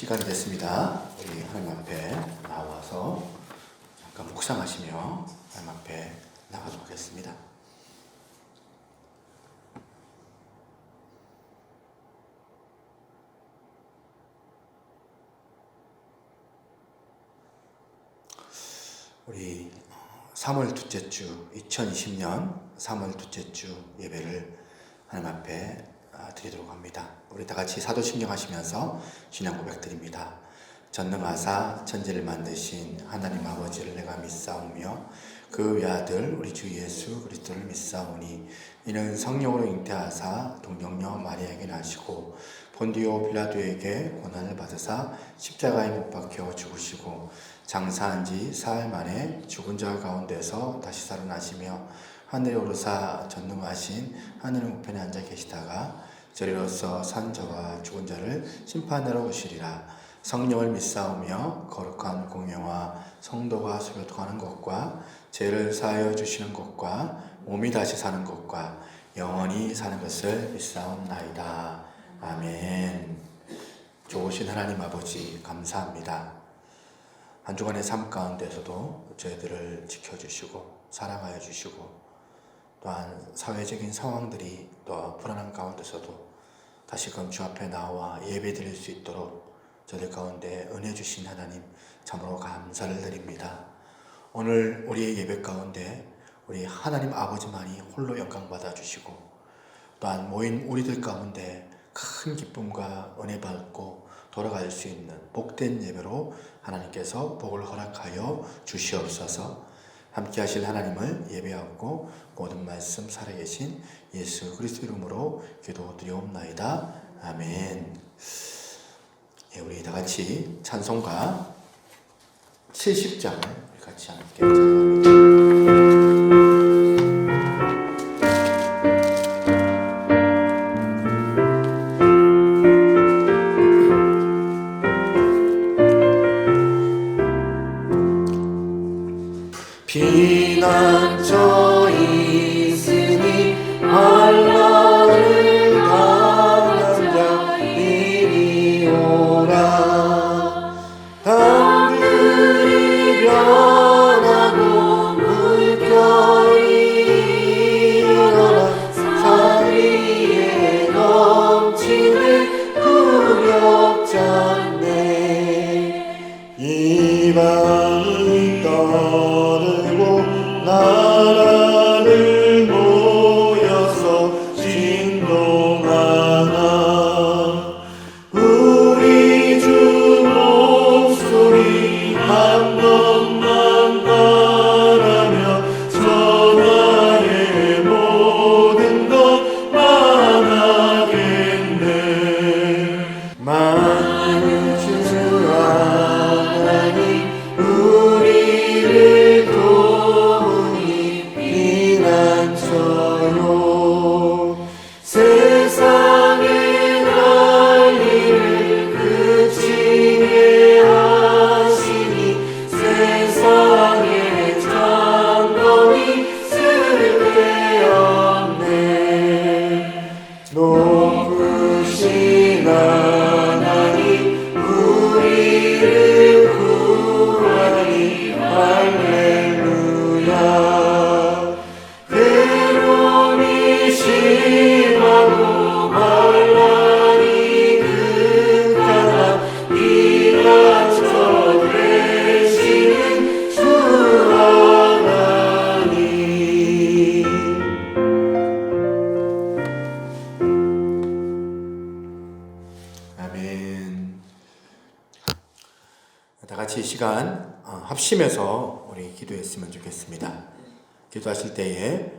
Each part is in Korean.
시간이 됐습니다. 우리 하나님 앞에 나와서 잠깐 묵상하시며 하나님 앞에 나가도록 하겠습니다. 우리 3월 둘째 주, 2020년 3월 둘째 주 예배를 하나님 앞에 드리도록 합니다. 우리 다 같이 사도신경 하시면서 신앙 고백 드립니다. 전능하사 천지를 만드신 하나님 아버지를 내가 믿사오며 그 외아들 우리 주 예수 그리스도를 믿사오니 이는 성령으로 잉태하사 동정녀 마리아에게 나시고 본디오 빌라도에게 고난을 받으사 십자가에 못 박혀 죽으시고 장사한 지 사흘 만에 죽은 자 가운데서 다시 살아나시며 하늘에 오르사 전능하신 하늘 우편에 앉아 계시다가 저리로서 산 자와 죽은 자를 심판하러 오시리라. 성령을 믿사오며 거룩한 공예와 성도가 소교통하는 것과 죄를 사하여 주시는 것과 몸이 다시 사는 것과 영원히 사는 것을 믿사옵나이다. 아멘. 좋으신 하나님 아버지 감사합니다. 한 주간의 삶 가운데서도 저희들을 지켜주시고 사랑하여 주시고 또한 사회적인 상황들이 또 불안한 가운데서도 다시금 주 앞에 나와 예배 드릴 수 있도록 저들 가운데 은혜 주신 하나님 참으로 감사를 드립니다. 오늘 우리의 예배 가운데 우리 하나님 아버지만이 홀로 영광 받아 주시고 또한 모인 우리들 가운데 큰 기쁨과 은혜 받고 돌아갈 수 있는 복된 예배로 하나님께서 복을 허락하여 주시옵소서. 함께 하실 하나님을 예배하고 모든 말씀 살아계신 예수 그리스도 이름으로 기도드리옵나이다. 아멘. 우리 다 같이 찬송가 70장을 같이 함께 찬양합니다. 피난처 있으니 환난을 당한 자 이리 오라. 땅들이 변하고 물결이 일어나 산 위에 넘치는 구력잔네. 이방이 떠들고 나라를 모여서 진동하나. 우리 주 목소리 한 번만 바라며 전하의 모든 것 망하겠네. 만일 주 하나님 우리를 도우니 피난처요. 세상의 난리를 그치게 하시니 세상의 장엄이 쓸데없네. 높으신 하나님 우리를 구하니 할렐루야. 괴로움이 심하고 환난이 극하나 피난처 되시는 주 하나님. 아멘. 다 같이 이 시간 합심해서 우리 기도했으면 좋겠습니다. 기도하실 때에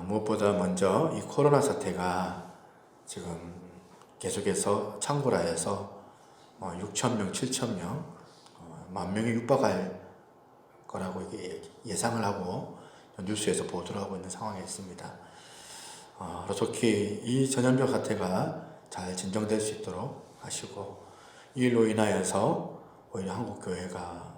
무엇보다 먼저 이 코로나 사태가 지금 계속해서 창궐하여서 6,000명, 7,000명, 10,000명이 육박할 거라고 예상을 하고 뉴스에서 보도를 하고 있는 상황에 있습니다. 그렇게 이 전염병 사태가 잘 진정될 수 있도록 하시고 이 일로 인하여서 오히려 한국교회가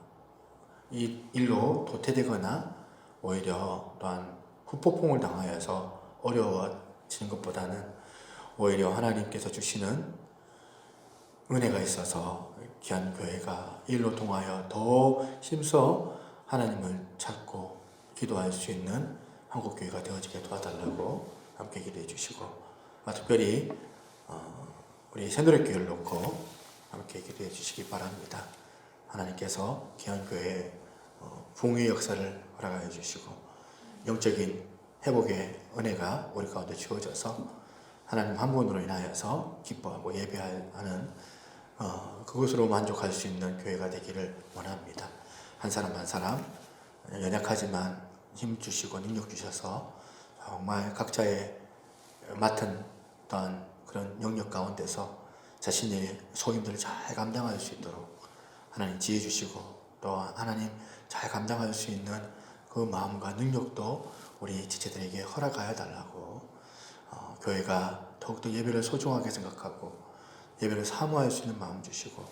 이 일로 도태되거나 오히려 또한 후폭풍을 당하여서 어려워지는 것보다는 오히려 하나님께서 주시는 은혜가 있어서 귀한 교회가 일로 통하여 더 힘써 하나님을 찾고 기도할 수 있는 한국교회가 되어지게 도와달라고 함께 기도해 주시고, 특별히 우리 새누리교회를 놓고 함께 기도해 주시기 바랍니다. 하나님께서 귀한 교회에 부흥의 역사를 허락하여 주시고 영적인 회복의 은혜가 우리 가운데 주어져서 하나님 한 분으로 인하여서 기뻐하고 예배하는 그것으로 만족할 수 있는 교회가 되기를 원합니다. 한 사람 한 사람 연약하지만 힘 주시고 능력 주셔서 정말 각자의 맡은 어떤 그런 영역 가운데서 자신의 소임들을 잘 감당할 수 있도록 하나님 지혜 주시고, 또 하나님 잘 감당할 수 있는 그 마음과 능력도 우리 지체들에게 허락하여 달라고, 교회가 더욱더 예배를 소중하게 생각하고 예배를 사모할 수 있는 마음 주시고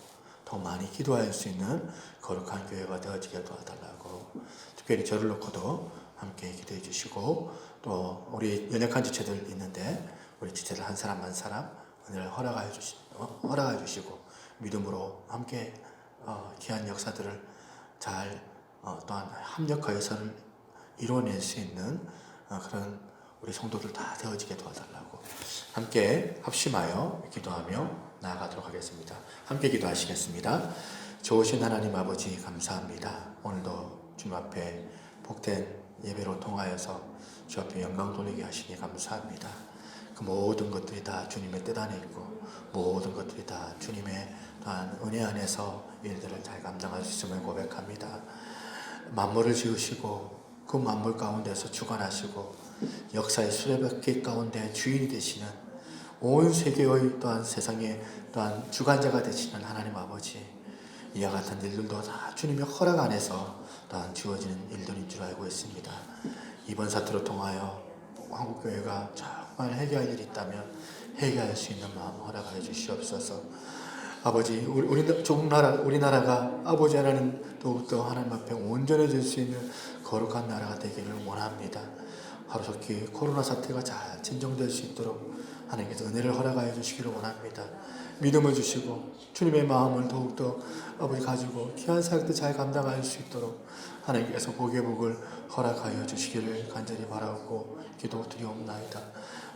더 많이 기도할 수 있는 거룩한 교회가 되어지게 도와달라고, 특별히 저를 놓고도 함께 기도해 주시고, 또 우리 연약한 지체들 있는데 우리 지체들 한 사람 한 사람 은혜를 허락하여 주시고 믿음으로 함께 귀한 역사들을 잘 또한 합력하여서를 이루어낼 수 있는 그런 우리 성도들 다 되어지게 도와달라고 함께 합심하여 기도하며 나아가도록 하겠습니다. 함께 기도하시겠습니다. 좋으신 하나님 아버지 감사합니다. 오늘도 주님 앞에 복된 예배로 통하여서 주 앞에 영광 돌리게 하시니 감사합니다. 그 모든 것들이 다 주님의 뜻 안에 있고 모든 것들이 다 주님의 또한 은혜 안에서 일들을 잘 감당할 수 있음을 고백합니다. 만물을 지으시고 그 만물 가운데서 주관하시고 역사의 수레바퀴 가운데 주인이 되시는 온 세계의 또한 세상의 또한 주관자가 되시는 하나님 아버지, 이와 같은 일들도 다 주님의 허락 안에서 또한 주어지는 일들인 줄 알고 있습니다. 이번 사태로 통하여 한국교회가 정말 해결할 일이 있다면 해결할 수 있는 마음 허락하여 주시옵소서. 아버지, 우리나라가 아버지 하나님 더욱더 하나님 앞에 온전해질 수 있는 거룩한 나라가 되기를 원합니다. 하루속히 코로나 사태가 잘 진정될 수 있도록 하나님께서 은혜를 허락하여 주시기를 원합니다. 믿음을 주시고 주님의 마음을 더욱더 아버지 가지고 귀한 사역도 잘 감당할 수 있도록 하나님께서 복의 복을 허락하여 주시기를 간절히 바라고 기도드리옵나이다.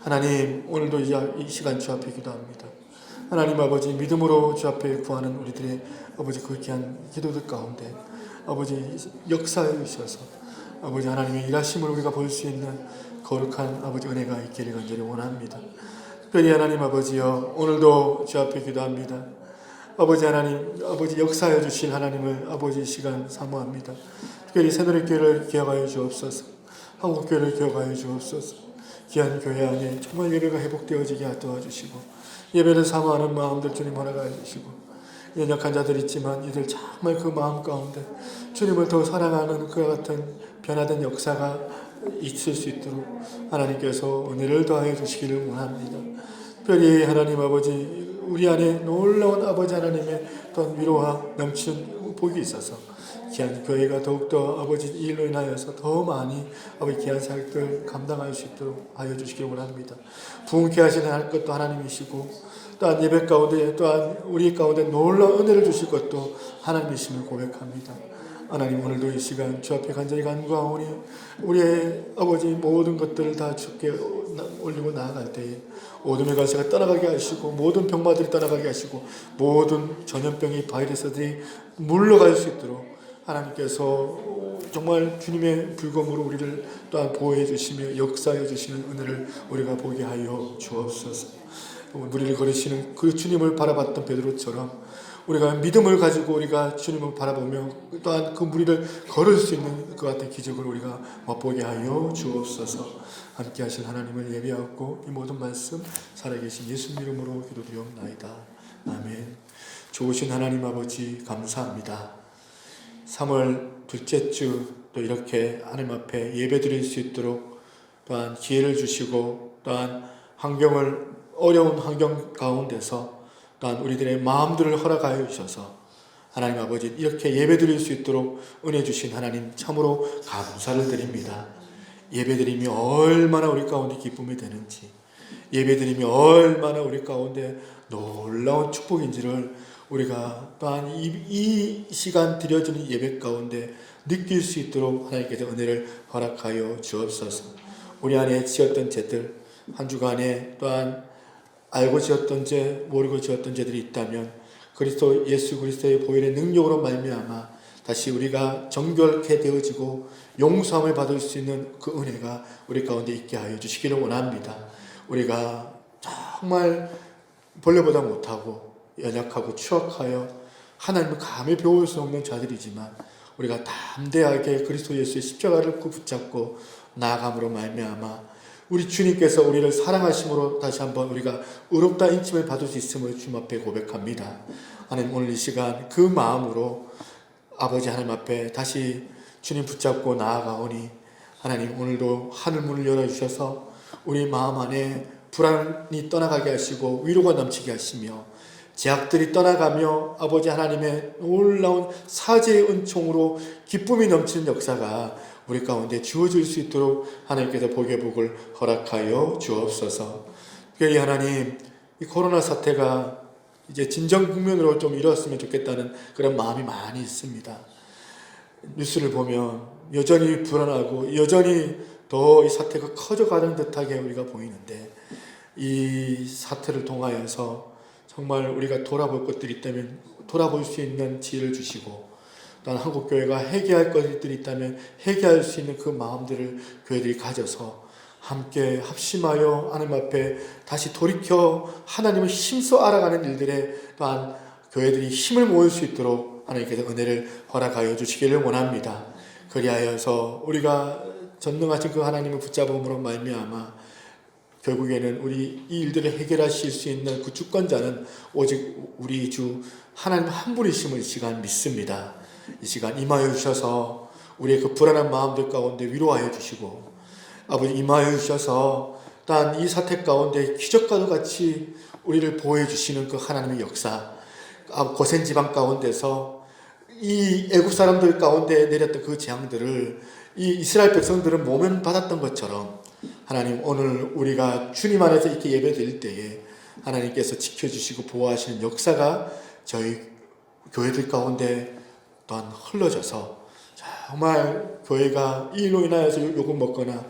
하나님, 오늘도 이 시간 주 앞에 기도합니다. 하나님 아버지, 믿음으로 주 앞에 구하는 우리들의 아버지 그 귀한 기도들 가운데 아버지 역사해 주셔서 아버지 하나님의 일하심을 우리가 볼 수 있는 거룩한 아버지 은혜가 있기를 간절히 원합니다. 특별히 하나님 아버지여, 오늘도 주 앞에 기도합니다. 아버지 하나님, 아버지 역사해 주신 하나님을 아버지 시간 사모합니다. 특별히 새누리교회를 기억하여 주옵소서. 한국교회를 기억하여 주옵소서. 귀한 교회 안에 정말 예배가 회복되어지게 도와주시고 예배를 사모하는 마음들 주님 허락하여 주시고, 연약한 자들 있지만 이들 정말 그 마음 가운데 주님을 더 사랑하는 그와 같은 변화된 역사가 있을 수 있도록 하나님께서 은혜를 더하여 주시기를 원합니다. 특별히 하나님 아버지, 우리 안에 놀라운 아버지 하나님의 어떤 위로와 넘치는 복이 있어서 귀한 교회가 더욱더 아버지 일로 인하여서 더 많이 아버지 귀한 사역들 감당할 수 있도록 하여 주시기 원합니다. 부흥케 하시는 것도 하나님이시고 또한 예배 가운데 또한 우리 가운데 놀라운 은혜를 주실 것도 하나님이심을 고백합니다. 하나님, 오늘도 이 시간 주 앞에 간절히 간구하오니 우리의 아버지 모든 것들을 다 주께 올리고 나아갈 때에 어둠의 권세가 떠나가게 하시고 모든 병마들이 떠나가게 하시고 모든 전염병이 바이러스들이 물러갈 수 있도록 하나님께서 정말 주님의 불검으로 우리를 또한 보호해 주시며 역사해 주시는 은혜를 우리가 보게 하여 주옵소서. 우리를 걸으시는 그 주님을 바라봤던 베드로처럼 우리가 믿음을 가지고 우리가 주님을 바라보며 또한 그 무리를 걸을 수 있는 그 같은 기적을 우리가 맛보게 하여 주옵소서. 함께 하실 하나님을 예배하고 이 모든 말씀 살아계신 예수 이름으로 기도드리옵나이다. 아멘. 좋으신 하나님 아버지 감사합니다. 3월 둘째 주 또 이렇게 하나님 앞에 예배드릴 수 있도록 또한 기회를 주시고 또한 어려운 환경 가운데서 또한 우리들의 마음들을 허락하여 주셔서 하나님 아버지 이렇게 예배드릴 수 있도록 은혜 주신 하나님 참으로 감사를 드립니다. 예배드림이 얼마나 우리 가운데 기쁨이 되는지, 예배드림이 얼마나 우리 가운데 놀라운 축복인지를 우리가 또한 이 시간 드려지는 예배 가운데 느낄 수 있도록 하나님께서 은혜를 허락하여 주옵소서. 우리 안에 지었던 죄들, 한 주간에 또한 알고 지었던 죄, 모르고 지었던 죄들이 있다면 그리스도 예수 그리스도의 보혈의 능력으로 말미암아 다시 우리가 정결케 되어지고 용서함을 받을 수 있는 그 은혜가 우리 가운데 있게 하여 주시기를 원합니다. 우리가 정말 본래보다 못하고 연약하고 추악하여 하나님을 감히 배울 수 없는 자들이지만 우리가 담대하게 그리스도 예수의 십자가를 붙잡고 나아감으로 말미암아 우리 주님께서 우리를 사랑하심으로 다시 한번 우리가 의롭다 인침을 받을 수 있음을 주님 앞에 고백합니다. 하나님, 오늘 이 시간 그 마음으로 아버지 하나님 앞에 다시 주님 붙잡고 나아가오니 하나님, 오늘도 하늘 문을 열어주셔서 우리 마음 안에 불안이 떠나가게 하시고 위로가 넘치게 하시며 제약들이 떠나가며 아버지 하나님의 놀라운 사죄의 은총으로 기쁨이 넘치는 역사가 우리 가운데 주어질 수 있도록 하나님께서 복의 복을 허락하여 주옵소서. 특별히 하나님, 이 코로나 사태가 이제 진정 국면으로 좀 이뤘으면 좋겠다는 그런 마음이 많이 있습니다. 뉴스를 보면 여전히 불안하고 여전히 더 이 사태가 커져가는 듯하게 우리가 보이는데 이 사태를 통하여서 정말 우리가 돌아볼 것들이 있다면 돌아볼 수 있는 지혜를 주시고 또한 한국교회가 회개할 것들이 있다면 회개할 수 있는 그 마음들을 교회들이 가져서 함께 합심하여 하나님 앞에 다시 돌이켜 하나님을 힘써 알아가는 일들에 또한 교회들이 힘을 모을 수 있도록 하나님께서 은혜를 허락하여 주시기를 원합니다. 그리하여서 우리가 전능하신 그 하나님을 붙잡음으로 말미암아 결국에는 우리 이 일들을 해결하실 수 있는 그 주권자는 오직 우리 주 하나님 한 분이심을 이 시간 믿습니다. 이 시간 임하여 주셔서 우리의 그 불안한 마음들 가운데 위로하여 주시고 아버지 임하여 주셔서 단 이 사태 가운데 기적과도 같이 우리를 보호해 주시는 그 하나님의 역사, 고센 지방 가운데서 이 애국 사람들 가운데 내렸던 그 재앙들을 이 이스라엘 백성들은 모면 받았던 것처럼 하나님, 오늘 우리가 주님 안에서 이렇게 예배 드릴 때에 하나님께서 지켜주시고 보호하시는 역사가 저희 교회들 가운데 또한 흘러져서 정말 교회가 이 일로 인하여서 욕을 먹거나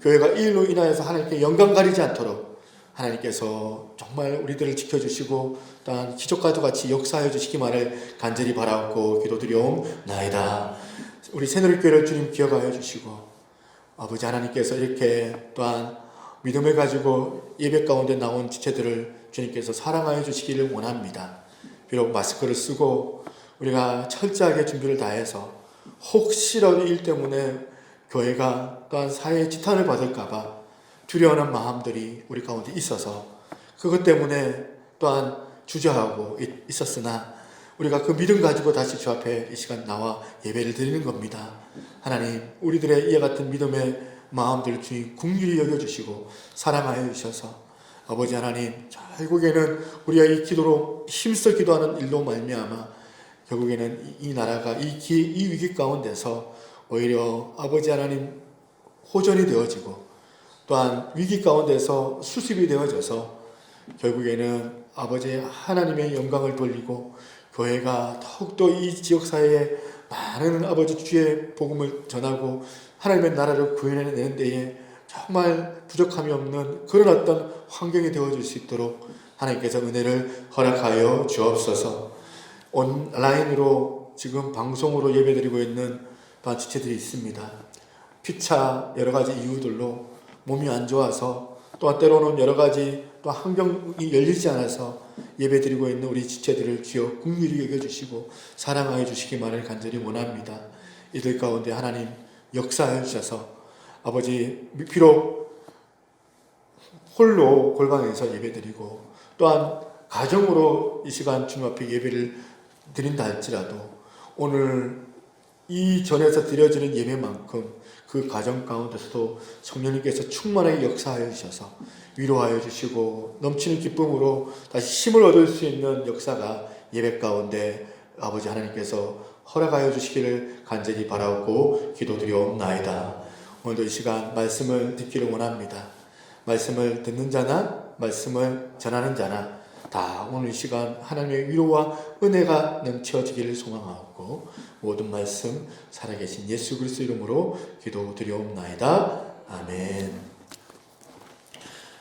교회가 이 일로 인하여서 하나님께 영광 가리지 않도록 하나님께서 정말 우리들을 지켜주시고 또한 기적과도 같이 역사하여 주시기만을 간절히 바라옵고 기도드리옵나이다. 우리 새누리교회를 주님 기억하여 주시고 아버지 하나님께서 이렇게 또한 믿음을 가지고 예배 가운데 나온 지체들을 주님께서 사랑하여 주시기를 원합니다. 비록 마스크를 쓰고 우리가 철저하게 준비를 다해서 혹시라도 일 때문에 교회가 또한 사회의 지탄을 받을까봐 두려워하는 마음들이 우리 가운데 있어서 그것 때문에 또한 주저하고 있었으나 우리가 그 믿음 가지고 다시 주 앞에 이 시간 나와 예배를 드리는 겁니다. 하나님, 우리들의 이와 같은 믿음의 마음들을 주님 긍휼히 여겨주시고 사랑하여 주셔서 아버지 하나님, 결국에는 우리가 이 기도로 힘써 기도하는 일로 말미암아 결국에는 이 나라가 이 위기 가운데서 오히려 아버지 하나님 호전이 되어지고 또한 위기 가운데서 수습이 되어져서 결국에는 아버지 하나님의 영광을 돌리고 교회가 더욱더 이 지역사회에 많은 아버지 주의 복음을 전하고 하나님의 나라를 구현해내는 데에 정말 부족함이 없는 그런 어떤 환경이 되어질 수 있도록 하나님께서 은혜를 허락하여 주옵소서. 온라인으로 지금 방송으로 예배드리고 있는 또한 지체들이 있습니다. 피차 여러 가지 이유들로 몸이 안 좋아서 또한 때로는 여러 가지 또 환경이 열리지 않아서 예배드리고 있는 우리 지체들을 주여 긍휼히 여겨주시고 사랑하여 주시기만을 간절히 원합니다. 이들 가운데 하나님 역사하여 주셔서 아버지 비록 홀로 골방에서 예배드리고 또한 가정으로 이 시간 주님 앞에 예배를 드린다 할지라도 오늘 이 전에서 드려지는 예배만큼 그 가정 가운데서도 성령님께서 충만하게 역사하여 주셔서 위로하여 주시고 넘치는 기쁨으로 다시 힘을 얻을 수 있는 역사가 예배 가운데 아버지 하나님께서 허락하여 주시기를 간절히 바라고 기도드리옵나이다. 오늘도 이 시간 말씀을 듣기를 원합니다. 말씀을 듣는 자나 말씀을 전하는 자나 다 오늘 이 시간 하나님의 위로와 은혜가 넘쳐지기를 소망하고 모든 말씀 살아계신 예수 그리스도 이름으로 기도드리옵나이다. 아멘.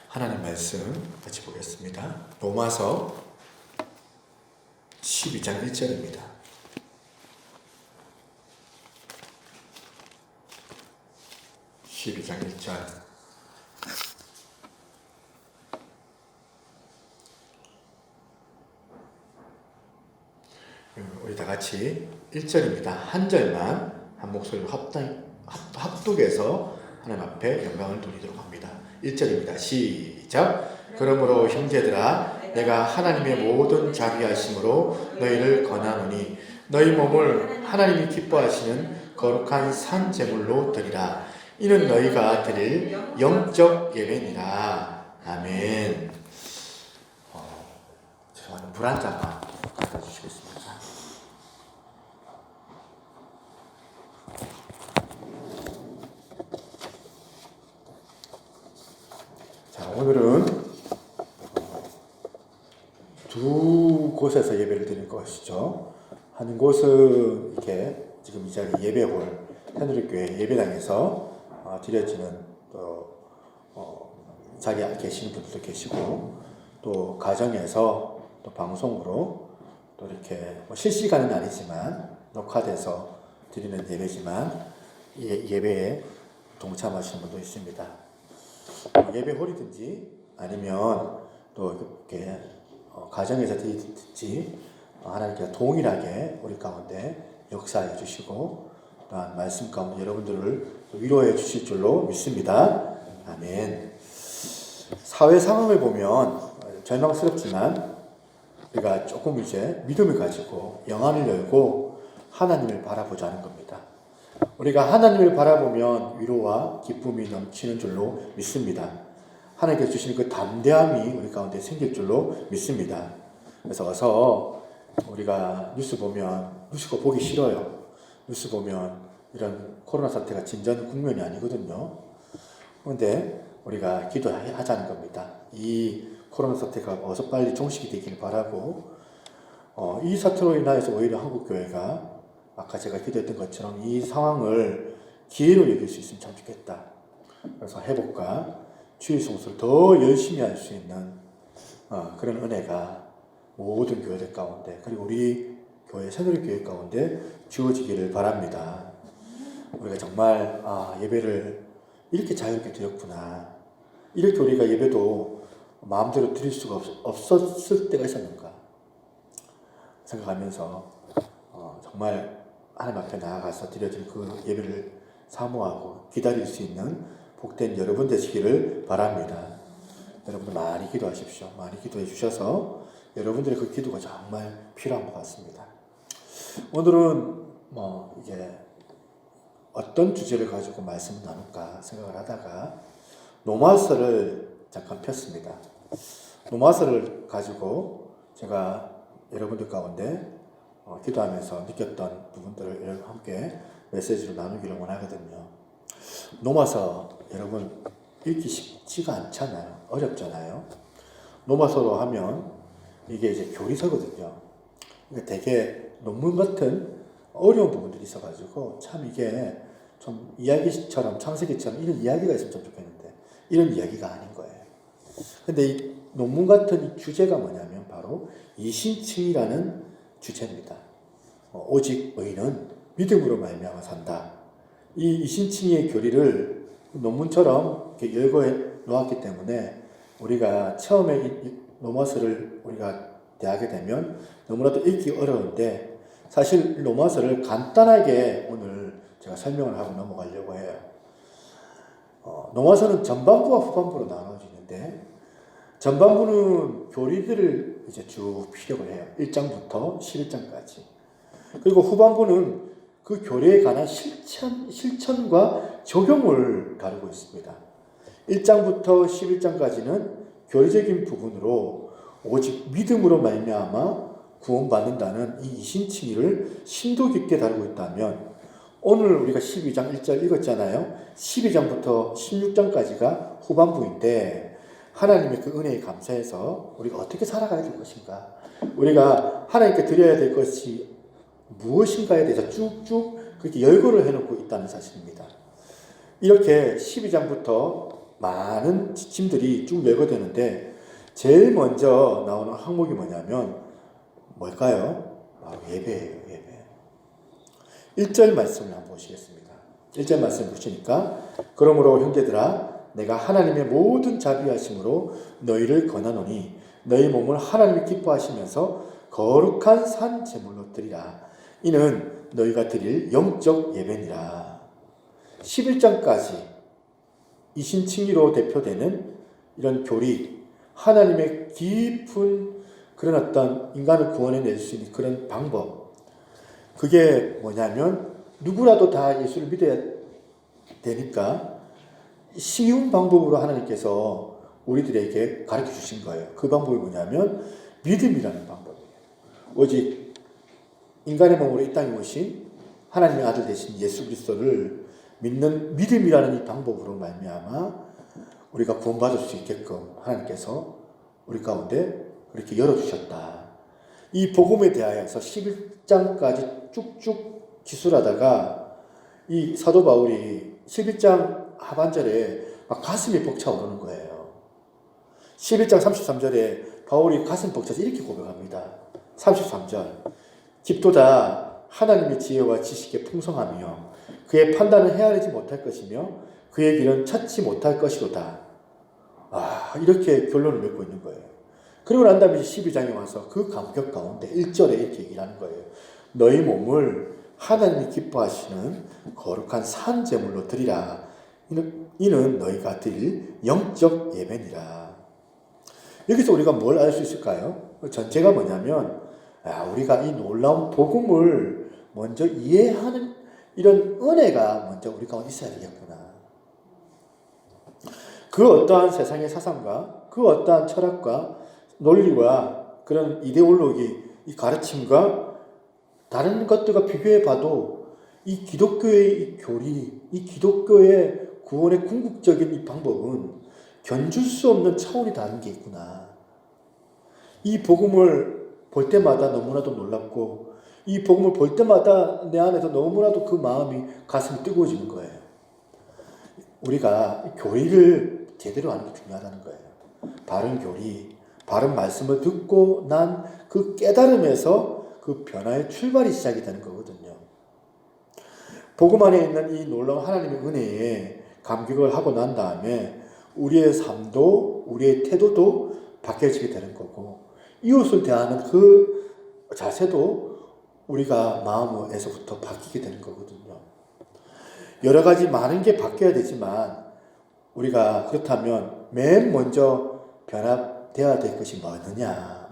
하나님 말씀 같이 보겠습니다. 로마서 12장 1절입니다. 우리 다 같이 1절입니다. 한 절만 한 목소리로 합독해서 하나님 앞에 영광을 돌리도록 합니다. 1절입니다. 시작. 그러므로 형제들아 내가 하나님의 모든 자비하심으로 너희를 권하노니 너희 몸을 하나님이 기뻐하시는 거룩한 산 제물로 드리라. 이는 너희가 드릴 영적 예배니라. 아멘. 죄송합니다. 물 한 잔만 갖다 주시겠습니다. 자, 오늘은 두 곳에서 예배를 드릴 것이죠. 한 곳은 이렇게 지금 이 자리 예배홀 새누리교회 예배당에서 드려지는 또 자리에 계시는 분들도 계시고 또 가정에서 또 방송으로 또 이렇게 실시간은 아니지만 녹화돼서 드리는 예배지만 예배에 동참하시는 분도 있습니다. 예배홀이든지 아니면 또 이렇게 가정에서 드리든지 하나님께서 동일하게 우리 가운데 역사해 주시고 또한 말씀 가운데 여러분들을 위로해 주실 줄로 믿습니다. 아멘. 사회 상황을 보면 절망스럽지만 우리가 조금 이제 믿음을 가지고 영안을 열고 하나님을 바라보자는 겁니다. 우리가 하나님을 바라보면 위로와 기쁨이 넘치는 줄로 믿습니다. 하나님께서 주시는 그 담대함이 우리 가운데 생길 줄로 믿습니다. 그래서 어서 우리가 뉴스 보면 뉴스가 보기 싫어요. 뉴스 보면 이런 코로나 사태가 진전 국면이 아니거든요. 그런데 우리가 기도하자는 겁니다. 이 코로나 사태가 어서 빨리 종식이 되기를 바라고 이 사태로 인하여서 오히려 한국교회가 아까 제가 기도했던 것처럼 이 상황을 기회로 여길 수 있으면 참 좋겠다. 그래서 회복과 주의 성수를 더 열심히 할 수 있는 그런 은혜가 모든 교회들 가운데 그리고 우리 교회 새누리교회 가운데 주어지기를 바랍니다. 우리가 정말 예배를 이렇게 자유롭게 드렸구나. 이렇게 우리가 예배도 마음대로 드릴 수가 없었을 때가 있었는가 생각하면서 정말 하나님 앞에 나아가서 드려질 그 예배를 사모하고 기다릴 수 있는 복된 여러분 되시기를 바랍니다. 여러분들 많이 기도하십시오. 많이 기도해 주셔서 여러분들의 그 기도가 정말 필요한 것 같습니다. 오늘은 이게 어떤 주제를 가지고 말씀을 나눌까 생각을 하다가 로마서를 잠깐 폈습니다. 로마서를 가지고 제가 여러분들 가운데 기도하면서 느꼈던 부분들을 함께 메시지로 나누기를 원하거든요. 로마서 여러분 읽기 쉽지가 않잖아요. 어렵잖아요. 로마서로 하면 이게 이제 교리서거든요. 그러니까 되게 논문 같은 어려운 부분들이 있어가지고 참 이게 좀 이야기처럼 창세기처럼 이런 이야기가 있으면 좀 좋겠는데 이런 이야기가 아닌 거예요. 근데 이 논문 같은 이 주제가 뭐냐면 바로 이신칭이라는 주제입니다. 오직 의인은 믿음으로 말미암아 산다. 이 이신칭의 교리를 논문처럼 이렇게 열거해 놓았기 때문에 우리가 처음에 이 로마서를 우리가 대하게 되면 너무나도 읽기 어려운데 사실 로마서를 간단하게 오늘 제가 설명을 하고 넘어가려고 해요. 로마서는 전반부와 후반부로 나눠지는데 전반부는 교리들을 이제 쭉 피력을 해요. 1장부터 11장까지. 그리고 후반부는 그 교리에 관한 실천과 적용을 다루고 있습니다. 1장부터 11장까지는 교리적인 부분으로 오직 믿음으로 말미암아 구원받는다는 이 이신칭의를 심도 깊게 다루고 있다면 오늘 우리가 12장 1절 읽었잖아요. 12장부터 16장까지가 후반부인데 하나님의 그 은혜에 감사해서 우리가 어떻게 살아가야 될 것인가, 우리가 하나님께 드려야 될 것이 무엇인가에 대해서 쭉쭉 그렇게 열거를 해놓고 있다는 사실입니다. 이렇게 12장부터 많은 지침들이 쭉 열거되는데 제일 먼저 나오는 항목이 뭐냐면 뭘까요? 바로 예배예요. 예배. 1절 말씀을 한번 보시겠습니다. 1절 말씀 보시니까 그러므로 형제들아 내가 하나님의 모든 자비하심으로 너희를 권하노니 너희 몸을 하나님이 기뻐하시면서 거룩한 산 제물로 드리라. 이는 너희가 드릴 영적 예배니라. 11장까지 이신칭의로 대표되는 이런 교리, 하나님의 깊은 그런 어떤 인간을 구원해낼 수 있는 그런 방법, 그게 뭐냐면 누구라도 다 예수를 믿어야 되니까 쉬운 방법으로 하나님께서 우리들에게 가르쳐 주신 거예요. 그 방법이 뭐냐면 믿음이라는 방법이에요. 오직 인간의 몸으로 이 땅에 오신 하나님의 아들 되신 예수 그리스도를 믿는 믿음이라는 이 방법으로 말미암아 우리가 구원받을 수 있게끔 하나님께서 우리 가운데 그렇게 열어주셨다. 이 복음에 대하여서 11장까지 쭉쭉 기술하다가 이 사도 바울이 11장 하반절에 막 가슴이 벅차오르는 거예요. 11장 33절에 바울이 가슴 벅차서 이렇게 고백합니다. 33절 깊도다 하나님의 지혜와 지식에 풍성하며 그의 판단을 헤아리지 못할 것이며 그의 길은 찾지 못할 것이로다. 이렇게 결론을 맺고 있는 거예요. 그리고 난 다음에 12장에 와서 그 감격 가운데 1절에 이렇게 얘기를 하는 거예요. 너희 몸을 하나님이 기뻐하시는 거룩한 산 제물로 드리라. 이는 너희가 드릴 영적 예배니라. 여기서 우리가 뭘 알 수 있을까요? 전체가 뭐냐면 우리가 이 놀라운 복음을 먼저 이해하는 이런 은혜가 먼저 우리 가운데 있어야 되겠구나. 그 어떠한 세상의 사상과 그 어떠한 철학과 논리와 그런 이데올로기, 이 가르침과 다른 것들과 비교해 봐도 이 기독교의 이 교리, 이 기독교의 구원의 궁극적인 이 방법은 견줄 수 없는 차원이 다른 게 있구나. 이 복음을 볼 때마다 너무나도 놀랍고 이 복음을 볼 때마다 내 안에서 너무나도 그 마음이 가슴이 뜨거워지는 거예요. 우리가 교리를 제대로 하는 게 중요하다는 거예요. 바른 교리, 바른 말씀을 듣고 난 그 깨달음에서 그 변화의 출발이 시작이 되는 거거든요. 복음 안에 있는 이 놀라운 하나님의 은혜에 감격을 하고 난 다음에 우리의 삶도 우리의 태도도 바뀌어지게 되는 거고 이웃을 대하는 그 자세도 우리가 마음에서부터 바뀌게 되는 거거든요. 여러 가지 많은 게 바뀌어야 되지만 우리가 그렇다면 맨 먼저 변화되어야 될 것이 뭐냐?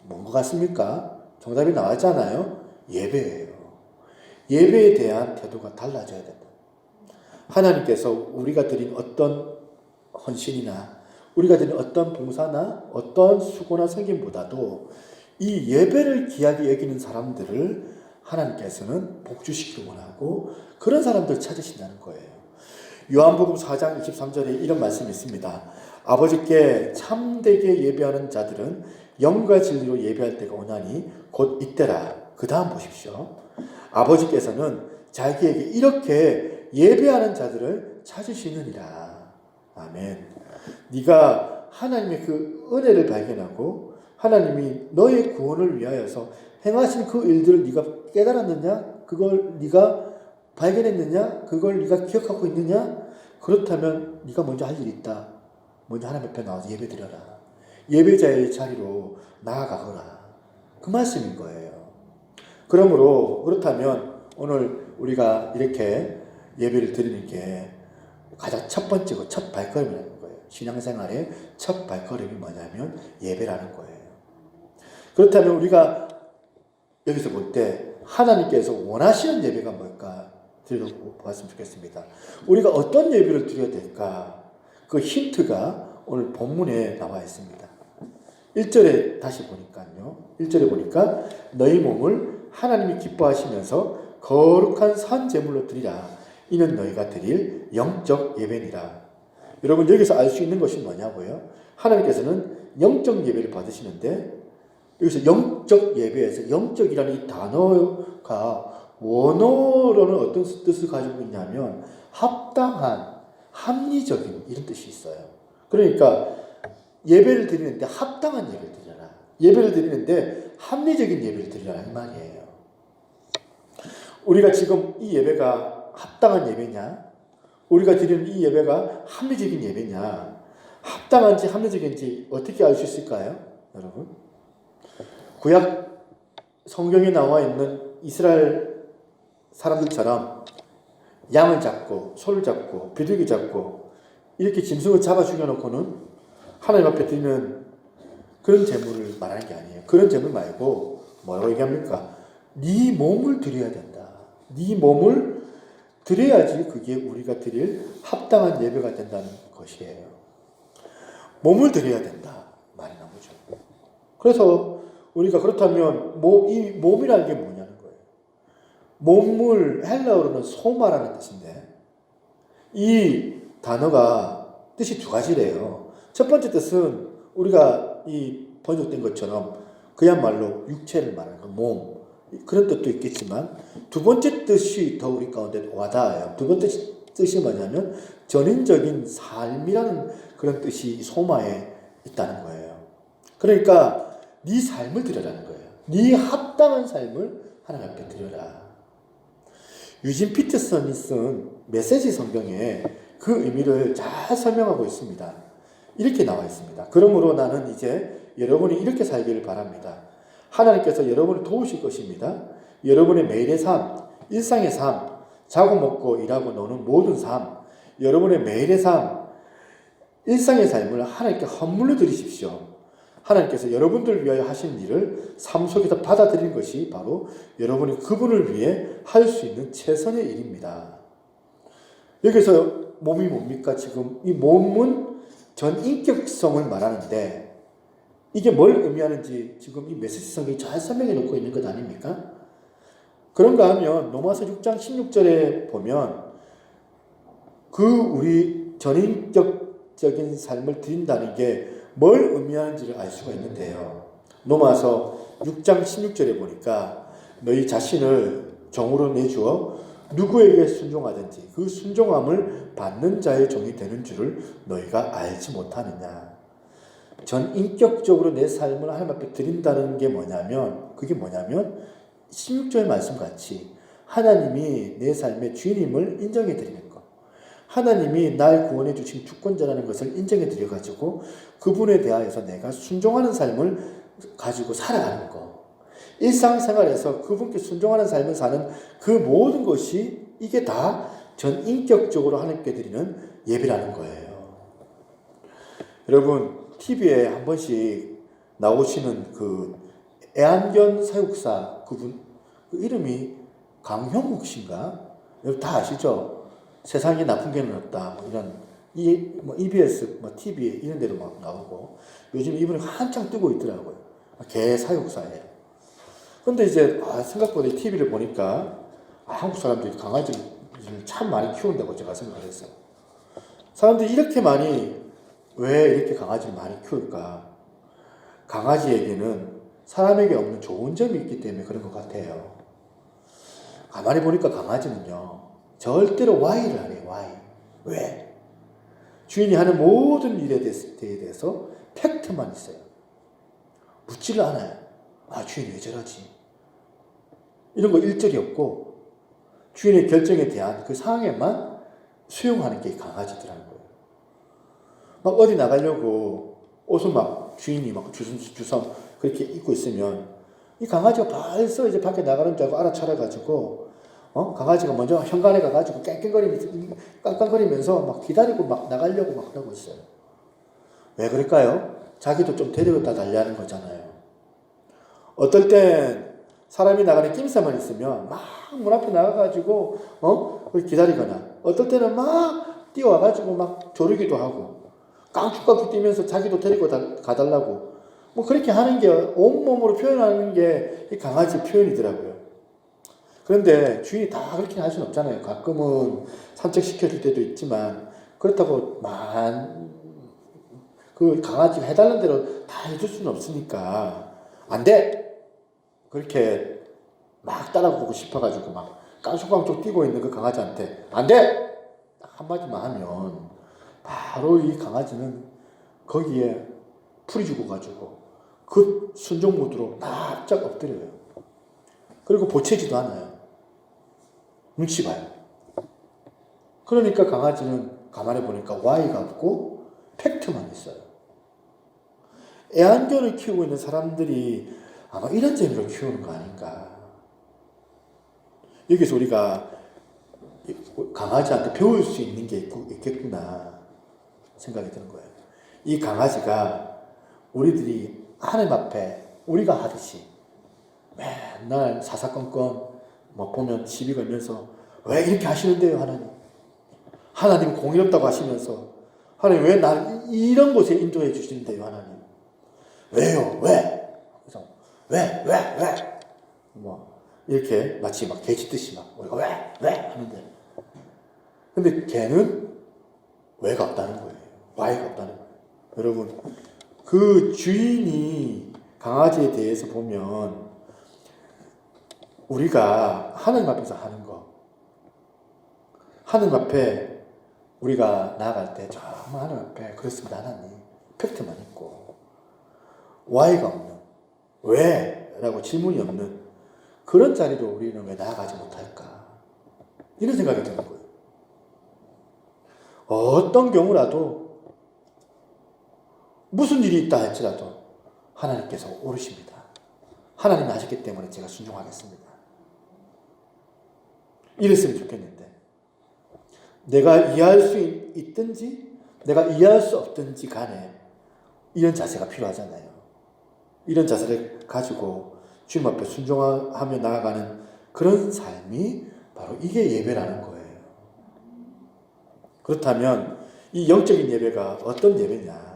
뭔 것 같습니까? 정답이 나왔잖아요. 예배예요. 예배에 대한 태도가 달라져야 된다. 하나님께서 우리가 드린 어떤 헌신이나 우리가 드린 어떤 봉사나 어떤 수고나 섬김보다도 이 예배를 귀하게 여기는 사람들을 하나님께서는 복주시키기 원하고 그런 사람들 찾으신다는 거예요. 요한복음 4장 23절에 이런 말씀이 있습니다. 아버지께 참되게 예배하는 자들은 영과 진리로 예배할 때가 오나니 곧 이때라. 그 다음 보십시오. 아버지께서는 자기에게 이렇게 예배하는 자들을 찾으시느니라. 아멘. 네가 하나님의 그 은혜를 발견하고 하나님이 너의 구원을 위하여서 행하신 그 일들을 네가 깨달았느냐? 그걸 네가 발견했느냐? 그걸 네가 기억하고 있느냐? 그렇다면 네가 먼저 할 일이 있다. 먼저 하나님 앞에 나와서 예배드려라. 예배자의 자리로 나아가거라. 그 말씀인 거예요. 그러므로 그렇다면 오늘 우리가 이렇게 예배를 드리는 게 가장 첫 번째고 첫 발걸음이라는 거예요. 신앙생활의 첫 발걸음이 뭐냐면 예배라는 거예요. 그렇다면 우리가 여기서 볼 때 하나님께서 원하시는 예배가 뭘까 들여다보았으면 좋겠습니다. 우리가 어떤 예배를 드려야 될까? 그 힌트가 오늘 본문에 나와 있습니다. 1절에 다시 보니까요. 1절에 보니까 너희 몸을 하나님이 기뻐하시면서 거룩한 산 제물로 드리라. 이는 너희가 드릴 영적 예배니라. 여러분 여기서 알 수 있는 것이 뭐냐고요? 하나님께서는 영적 예배를 받으시는데 여기서 영적 예배에서 영적이라는 이 단어가 원어로는 어떤 뜻을 가지고 있냐면 합당한, 합리적인 이런 뜻이 있어요. 그러니까 예배를 드리는데 합당한 예배를 드려라. 예배를 드리는데 합리적인 예배를 드리라 이 말이에요. 우리가 지금 이 예배가 합당한 예배냐? 우리가 드리는 이 예배가 합리적인 예배냐? 합당한지 합리적인지 어떻게 알 수 있을까요? 여러분? 구약 성경에 나와 있는 이스라엘 사람들처럼 양을 잡고 소를 잡고 비둘기 잡고 이렇게 짐승을 잡아 죽여놓고는 하나님 앞에 드리는 그런 제물을 말하는 게 아니에요. 그런 제물 말고 뭐라고 얘기합니까? 네 몸을 드려야 된다. 네 몸을 드려야지 그게 우리가 드릴 합당한 예배가 된다는 것이에요. 몸을 드려야 된다 말이 나오죠. 그래서 우리가 그렇다면 이 몸이라는 게 뭐냐는 거예요. 몸을 헬라어로는 소마라는 뜻인데 이 단어가 뜻이 두 가지래요. 첫 번째 뜻은 우리가 이 번역된 것처럼 그야말로 육체를 말하는 거, 몸 그런 뜻도 있겠지만 두 번째 뜻이 더 우리 가운데 와닿아요. 두 번째 뜻이 뭐냐면 전인적인 삶이라는 그런 뜻이 소마에 있다는 거예요. 그러니까 네 삶을 드려라는 거예요. 네 합당한 삶을 하나님 앞에 드려라. 유진 피터슨이 쓴 메시지 성경에 그 의미를 잘 설명하고 있습니다. 이렇게 나와 있습니다. 그러므로 나는 이제 여러분이 이렇게 살기를 바랍니다. 하나님께서 여러분을 도우실 것입니다. 여러분의 매일의 삶, 일상의 삶, 자고 먹고 일하고 노는 모든 삶, 여러분의 매일의 삶, 일상의 삶을 하나님께 헌물로 드리십시오. 하나님께서 여러분들을 위하여 하신 일을 삶 속에서 받아들이는 것이 바로 여러분이 그분을 위해 할 수 있는 최선의 일입니다. 여기서 몸이 뭡니까? 지금 이 몸은 전인격성을 말하는데 이게 뭘 의미하는지 지금 이 메시지 성경이 잘 설명해 놓고 있는 것 아닙니까? 그런가 하면 로마서 6장 16절에 보면 그 우리 전인격적인 삶을 드린다는 게 뭘 의미하는지를 알 수가 있는데요. 로마서 6장 16절에 보니까 너희 자신을 종으로 내주어 누구에게 순종하든지 그 순종함을 받는 자의 종이 되는 줄을 너희가 알지 못하느냐. 전인격적으로 내 삶을 하나님 앞에 드린다는 게 뭐냐면 그게 뭐냐면 16절의 말씀같이 하나님이 내 삶의 주인임을 인정해 드리는 것. 하나님이 날 구원해 주신 주권자라는 것을 인정해 드려가지고 그분에 대하여서 내가 순종하는 삶을 가지고 살아가는 것. 일상생활에서 그분께 순종하는 삶을 사는 그 모든 것이 이게 다 전인격적으로 하나님께 드리는 예배라는 거예요. 여러분 TV에 한 번씩 나오시는 그 애완견 사육사 그분 그 이름이 강형욱 씨인가? 여러분 다 아시죠? 세상에 나쁜 개는 없다. 뭐 이런 EBS, TV 이런 데로 막 나오고 요즘 이분이 한창 뜨고 있더라고요. 개 사육사예요. 근데 이제 생각보다 TV를 보니까 한국 사람들이 강아지를 참 많이 키운다고 제가 생각을 했어요. 사람들이 이렇게 많이 왜 이렇게 강아지를 많이 키울까? 강아지에게는 사람에게 없는 좋은 점이 있기 때문에 그런 것 같아요. 가만히 보니까 강아지는요. 절대로 Y를 안 해요. Y. 왜? 주인이 하는 모든 일에 대해서 팩트만 있어요. 묻지를 않아요. 주인이 왜 저러지? 이런 거 일절이 없고 주인의 결정에 대한 그 상황에만 수용하는 게 강아지더라는 거예요. 막 어디 나가려고 옷을 막 주인이 막 주섬 그렇게 입고 있으면 이 강아지가 벌써 이제 밖에 나가는 줄 알고 알아차려가지고 강아지가 먼저 현관에 가가지고 깡깡거리면서 막 기다리고 막 나가려고 막 하고 있어요. 왜 그럴까요? 자기도 좀 데려다 달라는 거잖아요. 어떨 땐 사람이 나가는 낌새만 있으면 막 문 앞에 나가가지고 기다리거나 어떨 때는 막 뛰어와가지고 막 조르기도 하고 깡충깡충 뛰면서 자기도 데리고 가달라고 뭐 그렇게 하는 게 온몸으로 표현하는 게 이 강아지 표현이더라고요. 그런데 주인이 다 그렇게 할 수는 없잖아요. 가끔은 산책시켜줄 때도 있지만 그렇다고 그 강아지가 해달라는 대로 다 해줄 수는 없으니까 안 돼! 그렇게 막 따라가고 싶어가지고 막 깡총깡총 뛰고 있는 그 강아지한테 안 돼! 딱 한마디만 하면 바로 이 강아지는 거기에 풀이 죽어가지고 그 순종 모드로 납작 엎드려요. 그리고 보채지도 않아요. 눈치 봐요. 그러니까 강아지는 가만히 보니까 Y가 없고 팩트만 있어요. 애완견을 키우고 있는 사람들이 아마 이런 재미로 키우는 거 아닌가. 여기서 우리가 강아지한테 배울 수 있는 게 있겠구나 생각이 드는 거예요. 이 강아지가 우리들이 하나님 앞에 우리가 하듯이 맨날 사사건건 뭐 보면 시비 걸면서 왜 이렇게 하시는데요 하나님? 하나님 공의롭다고 하시면서 하나님 왜 나를 이런 곳에 인도해 주시는데요 하나님? 왜요? 왜? 그래서 왜? 뭐 이렇게 마치 막 개짖듯이 막 우리가 왜? 하는데 근데 걔는 왜가 없다는 거예요. Y가 없다는 거예요. 여러분 그 주인이 강아지에 대해서 보면 우리가 하나님 앞에서 하는 거 하나님 앞에 우리가 나아갈 때 정말 하나님 앞에 그렇습니다 하나님 팩트만 있고 Y가 없는 왜? 라고 질문이 없는 그런 자리로 우리는 왜 나아가지 못할까 이런 생각이 드는 거예요. 어떤 경우라도 무슨 일이 있다 할지라도 하나님께서 오르십니다. 하나님이 하셨기 때문에 제가 순종하겠습니다. 이랬으면 좋겠는데 내가 이해할 수 있든지 내가 이해할 수 없든지 간에 이런 자세가 필요하잖아요. 이런 자세를 가지고 주님 앞에 순종하며 나아가는 그런 삶이 바로 이게 예배라는 거예요. 그렇다면 이 영적인 예배가 어떤 예배냐?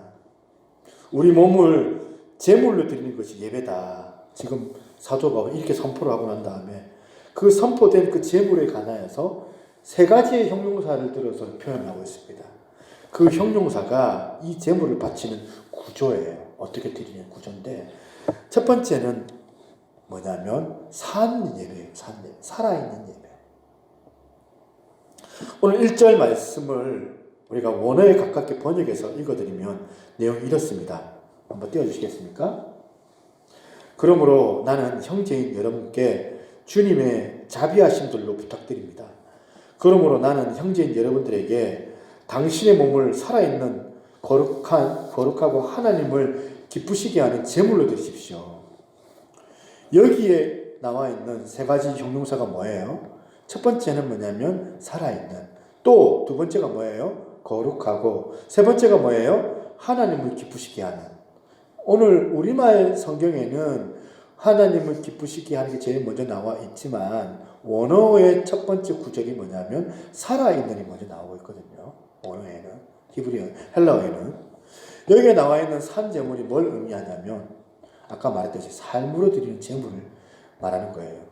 우리 몸을 제물로 드리는 것이 예배다. 지금 사도가 이렇게 선포를 하고 난 다음에 그 선포된 그 제물에 관하여서 세 가지의 형용사를 들어서 표현하고 있습니다. 그 형용사가 이 제물을 바치는 구조예요. 어떻게 드리는 구조인데 첫 번째는 뭐냐면 산 예배예요. 살아있는 예배. 오늘 1절 말씀을 우리가 원어에 가깝게 번역해서 읽어드리면 내용이 이렇습니다. 한번 띄워주시겠습니까? 그러므로 나는 형제인 여러분께 주님의 자비하심들로 부탁드립니다. 그러므로 나는 형제인 여러분들에게 당신의 몸을 살아있는 거룩하고 하나님을 기쁘시게 하는 제물로 드십시오. 여기에 나와 있는 세 가지 형용사가 뭐예요? 첫 번째는 뭐냐면 살아있는, 또 두 번째가 뭐예요? 거룩하고, 세 번째가 뭐예요? 하나님을 기쁘시게 하는. 오늘 우리말 성경에는 하나님을 기쁘시게 하는 게 제일 먼저 나와 있지만 원어의 첫 번째 구절이 뭐냐면 살아있는이 먼저 나오고 있거든요. 원어에는, 히브리어, 헬라어에는. 여기에 나와 있는 산 제물이 뭘 의미하냐면 아까 말했듯이 삶으로 드리는 제물을 말하는 거예요.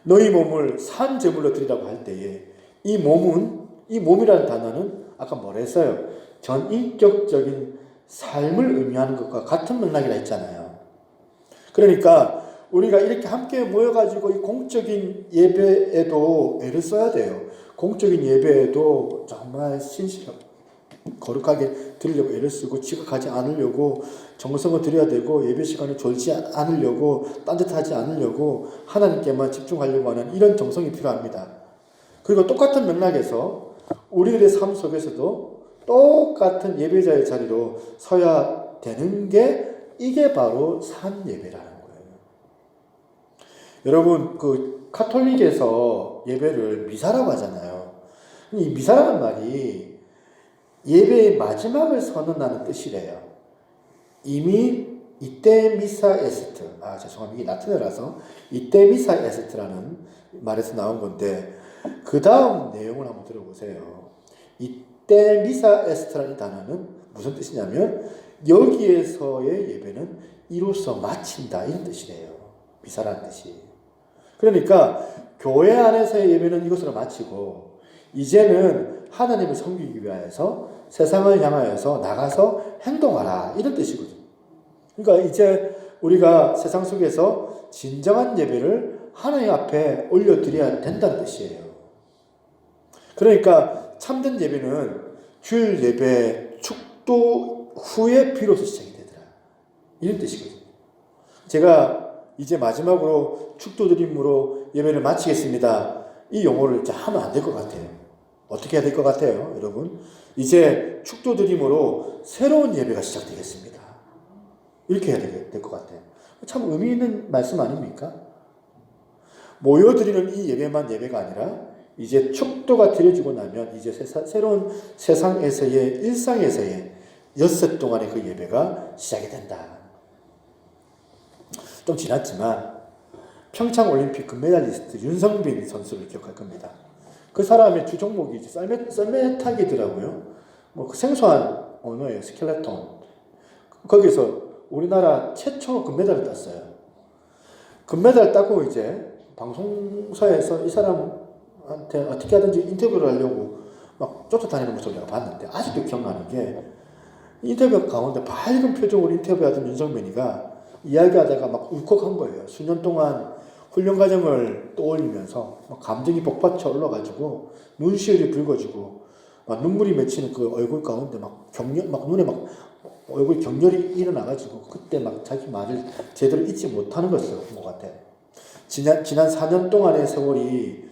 너희 몸을 산 제물로 드리라고 할 때에 이 몸이라는 단어는 아까 뭐라 했어요? 전인격적인 삶을 의미하는 것과 같은 맥락이라 했잖아요. 그러니까 우리가 이렇게 함께 모여가지고 이 공적인 예배에도 애를 써야 돼요. 공적인 예배에도 정말 신실하고 거룩하게 드리려고 애를 쓰고 지각하지 않으려고 정성을 드려야 되고 예배 시간에 졸지 않으려고 딴짓하지 않으려고 하나님께만 집중하려고 하는 이런 정성이 필요합니다. 그리고 똑같은 맥락에서 우리들의 삶 속에서도 똑같은 예배자의 자리로 서야 되는 게 이게 바로 산 예배라는 거예요. 여러분 그 카톨릭에서 예배를 미사라고 하잖아요. 이 미사라는 말이 예배의 마지막을 선언하는 뜻이래요. 이미 이때 미사 에스트, 죄송합니다. 이게 라틴어라서 이때 미사 에스트라는 말에서 나온 건데 그 다음 내용을 한번 들어보세요. 이때 미사 에스트라는 단어는 무슨 뜻이냐면 여기에서의 예배는 이로써 마친다 이런 뜻이래요. 미사라는 뜻이. 그러니까 교회 안에서의 예배는 이것으로 마치고 이제는 하나님을 섬기기 위하여서 세상을 향하여서 나가서 행동하라 이런 뜻이거든요. 그러니까 이제 우리가 세상 속에서 진정한 예배를 하나님 앞에 올려드려야 된다는 뜻이에요. 그러니까 참된 예배는 주일 예배 축도 후에 비로소 시작이 되더라 이런 뜻이거든요. 제가 이제 마지막으로 축도드림으로 예배를 마치겠습니다. 이 용어를 이제 하면 안 될 것 같아요. 어떻게 해야 될 것 같아요, 여러분? 이제 축도드림으로 새로운 예배가 시작되겠습니다. 이렇게 해야 될 것 같아요. 참 의미 있는 말씀 아닙니까? 모여드리는 이 예배만 예배가 아니라 이제 축도가 드려지고 나면 이제 새로운 세상에서의 일상에서의 엿새 동안의 그 예배가 시작이 된다. 좀 지났지만 평창올림픽 금메달리스트 윤성빈 선수를 기억할 겁니다. 그 사람의 주 종목이 썰매 타기더라고요. 그 생소한 언어예요. 스켈레톤. 거기서 우리나라 최초 금메달을 땄어요. 금메달 따고 이제 방송사에서 이 사람한테 어떻게 하든지 인터뷰를 하려고 막 쫓아다니는 모습을 내가 봤는데 아직도 기억나는 게 인터뷰 가운데 밝은 표정으로 인터뷰하던 윤성빈이가 이야기하다가 막 울컥한 거예요. 수년 동안 훈련 과정을 떠올리면서 막 감정이 복받쳐 올라가지고 눈시울이 붉어지고 막 눈물이 맺히는 그 얼굴 가운데 막 눈에 막 얼굴 격렬이 일어나가지고 그때 막 자기 말을 제대로 잊지 못하는 것을 본 것 같아. 지난 4년 동안의 세월이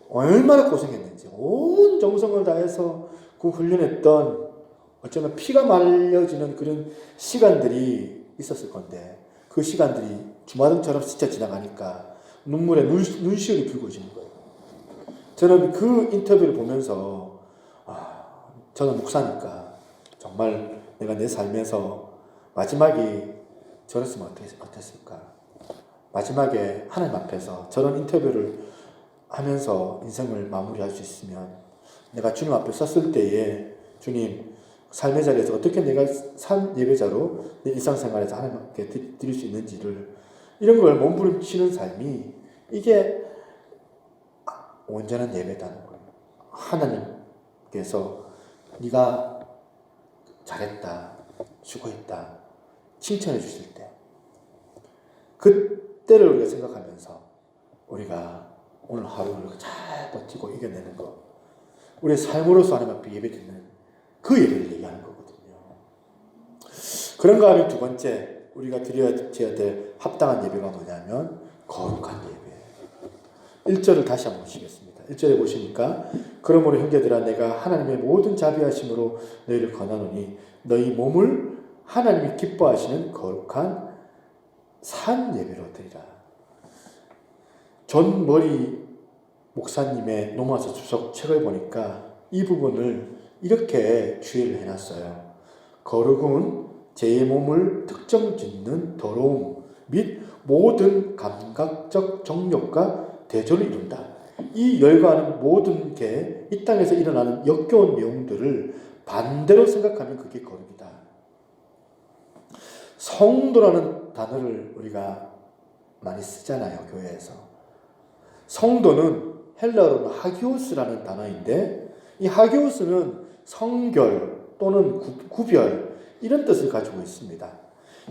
얼마나 고생했는지 온 정성을 다해서 그 훈련했던 어쩌면 피가 말려지는 그런 시간들이 있었을 건데 그 시간들이 주마등처럼 스쳐 지나가니까 눈물에 눈시울이 붉어지는 거예요. 저는 그 인터뷰를 보면서 저는 목사니까 정말 내가 내 삶에서 마지막이 저랬으면 어땠을까. 마지막에 하나님 앞에서 저런 인터뷰를 하면서 인생을 마무리할 수 있으면 내가 주님 앞에 섰을 때에 주님 삶의 자리에서 어떻게 내가 산 예배자로 내 일상생활에서 하나님께 드릴 수 있는지를 이런 걸 몸부림치는 삶이 이게 온전한 예배다는 거예요. 하나님께서 네가 잘했다, 수고했다 칭찬해 주실 때 그때를 우리가 생각하면서 우리가 오늘 하루를 잘 버티고 이겨내는 것 우리의 삶으로서 하나님 앞에 예배드리는 그 예배를 얘기하는 거거든요. 그런가 하면 두 번째 우리가 드려야 될 합당한 예배가 뭐냐면 거룩한 예배. 1절을 다시 한번 보시겠습니다. 1절에 보시니까 그러므로 형제들아 내가 하나님의 모든 자비하심으로 너희를 권하노니 너희 몸을 하나님이 기뻐하시는 거룩한 산 예배로 드리라. 존 머리 목사님의 노마서 주석 책을 보니까 이 부분을 이렇게 주의를 해놨어요. 거룩은 제 몸을 특정 짓는 더러움 및 모든 감각적 정욕과 대조를 이룬다. 이 열과하는 모든 게 이 땅에서 일어나는 역겨운 내용들을 반대로 생각하면 그게 거룩이다. 성도라는 단어를 우리가 많이 쓰잖아요. 교회에서. 성도는 헬라어로는 하기오스라는 단어인데 이 하기오스는 성결 또는 구별 이런 뜻을 가지고 있습니다.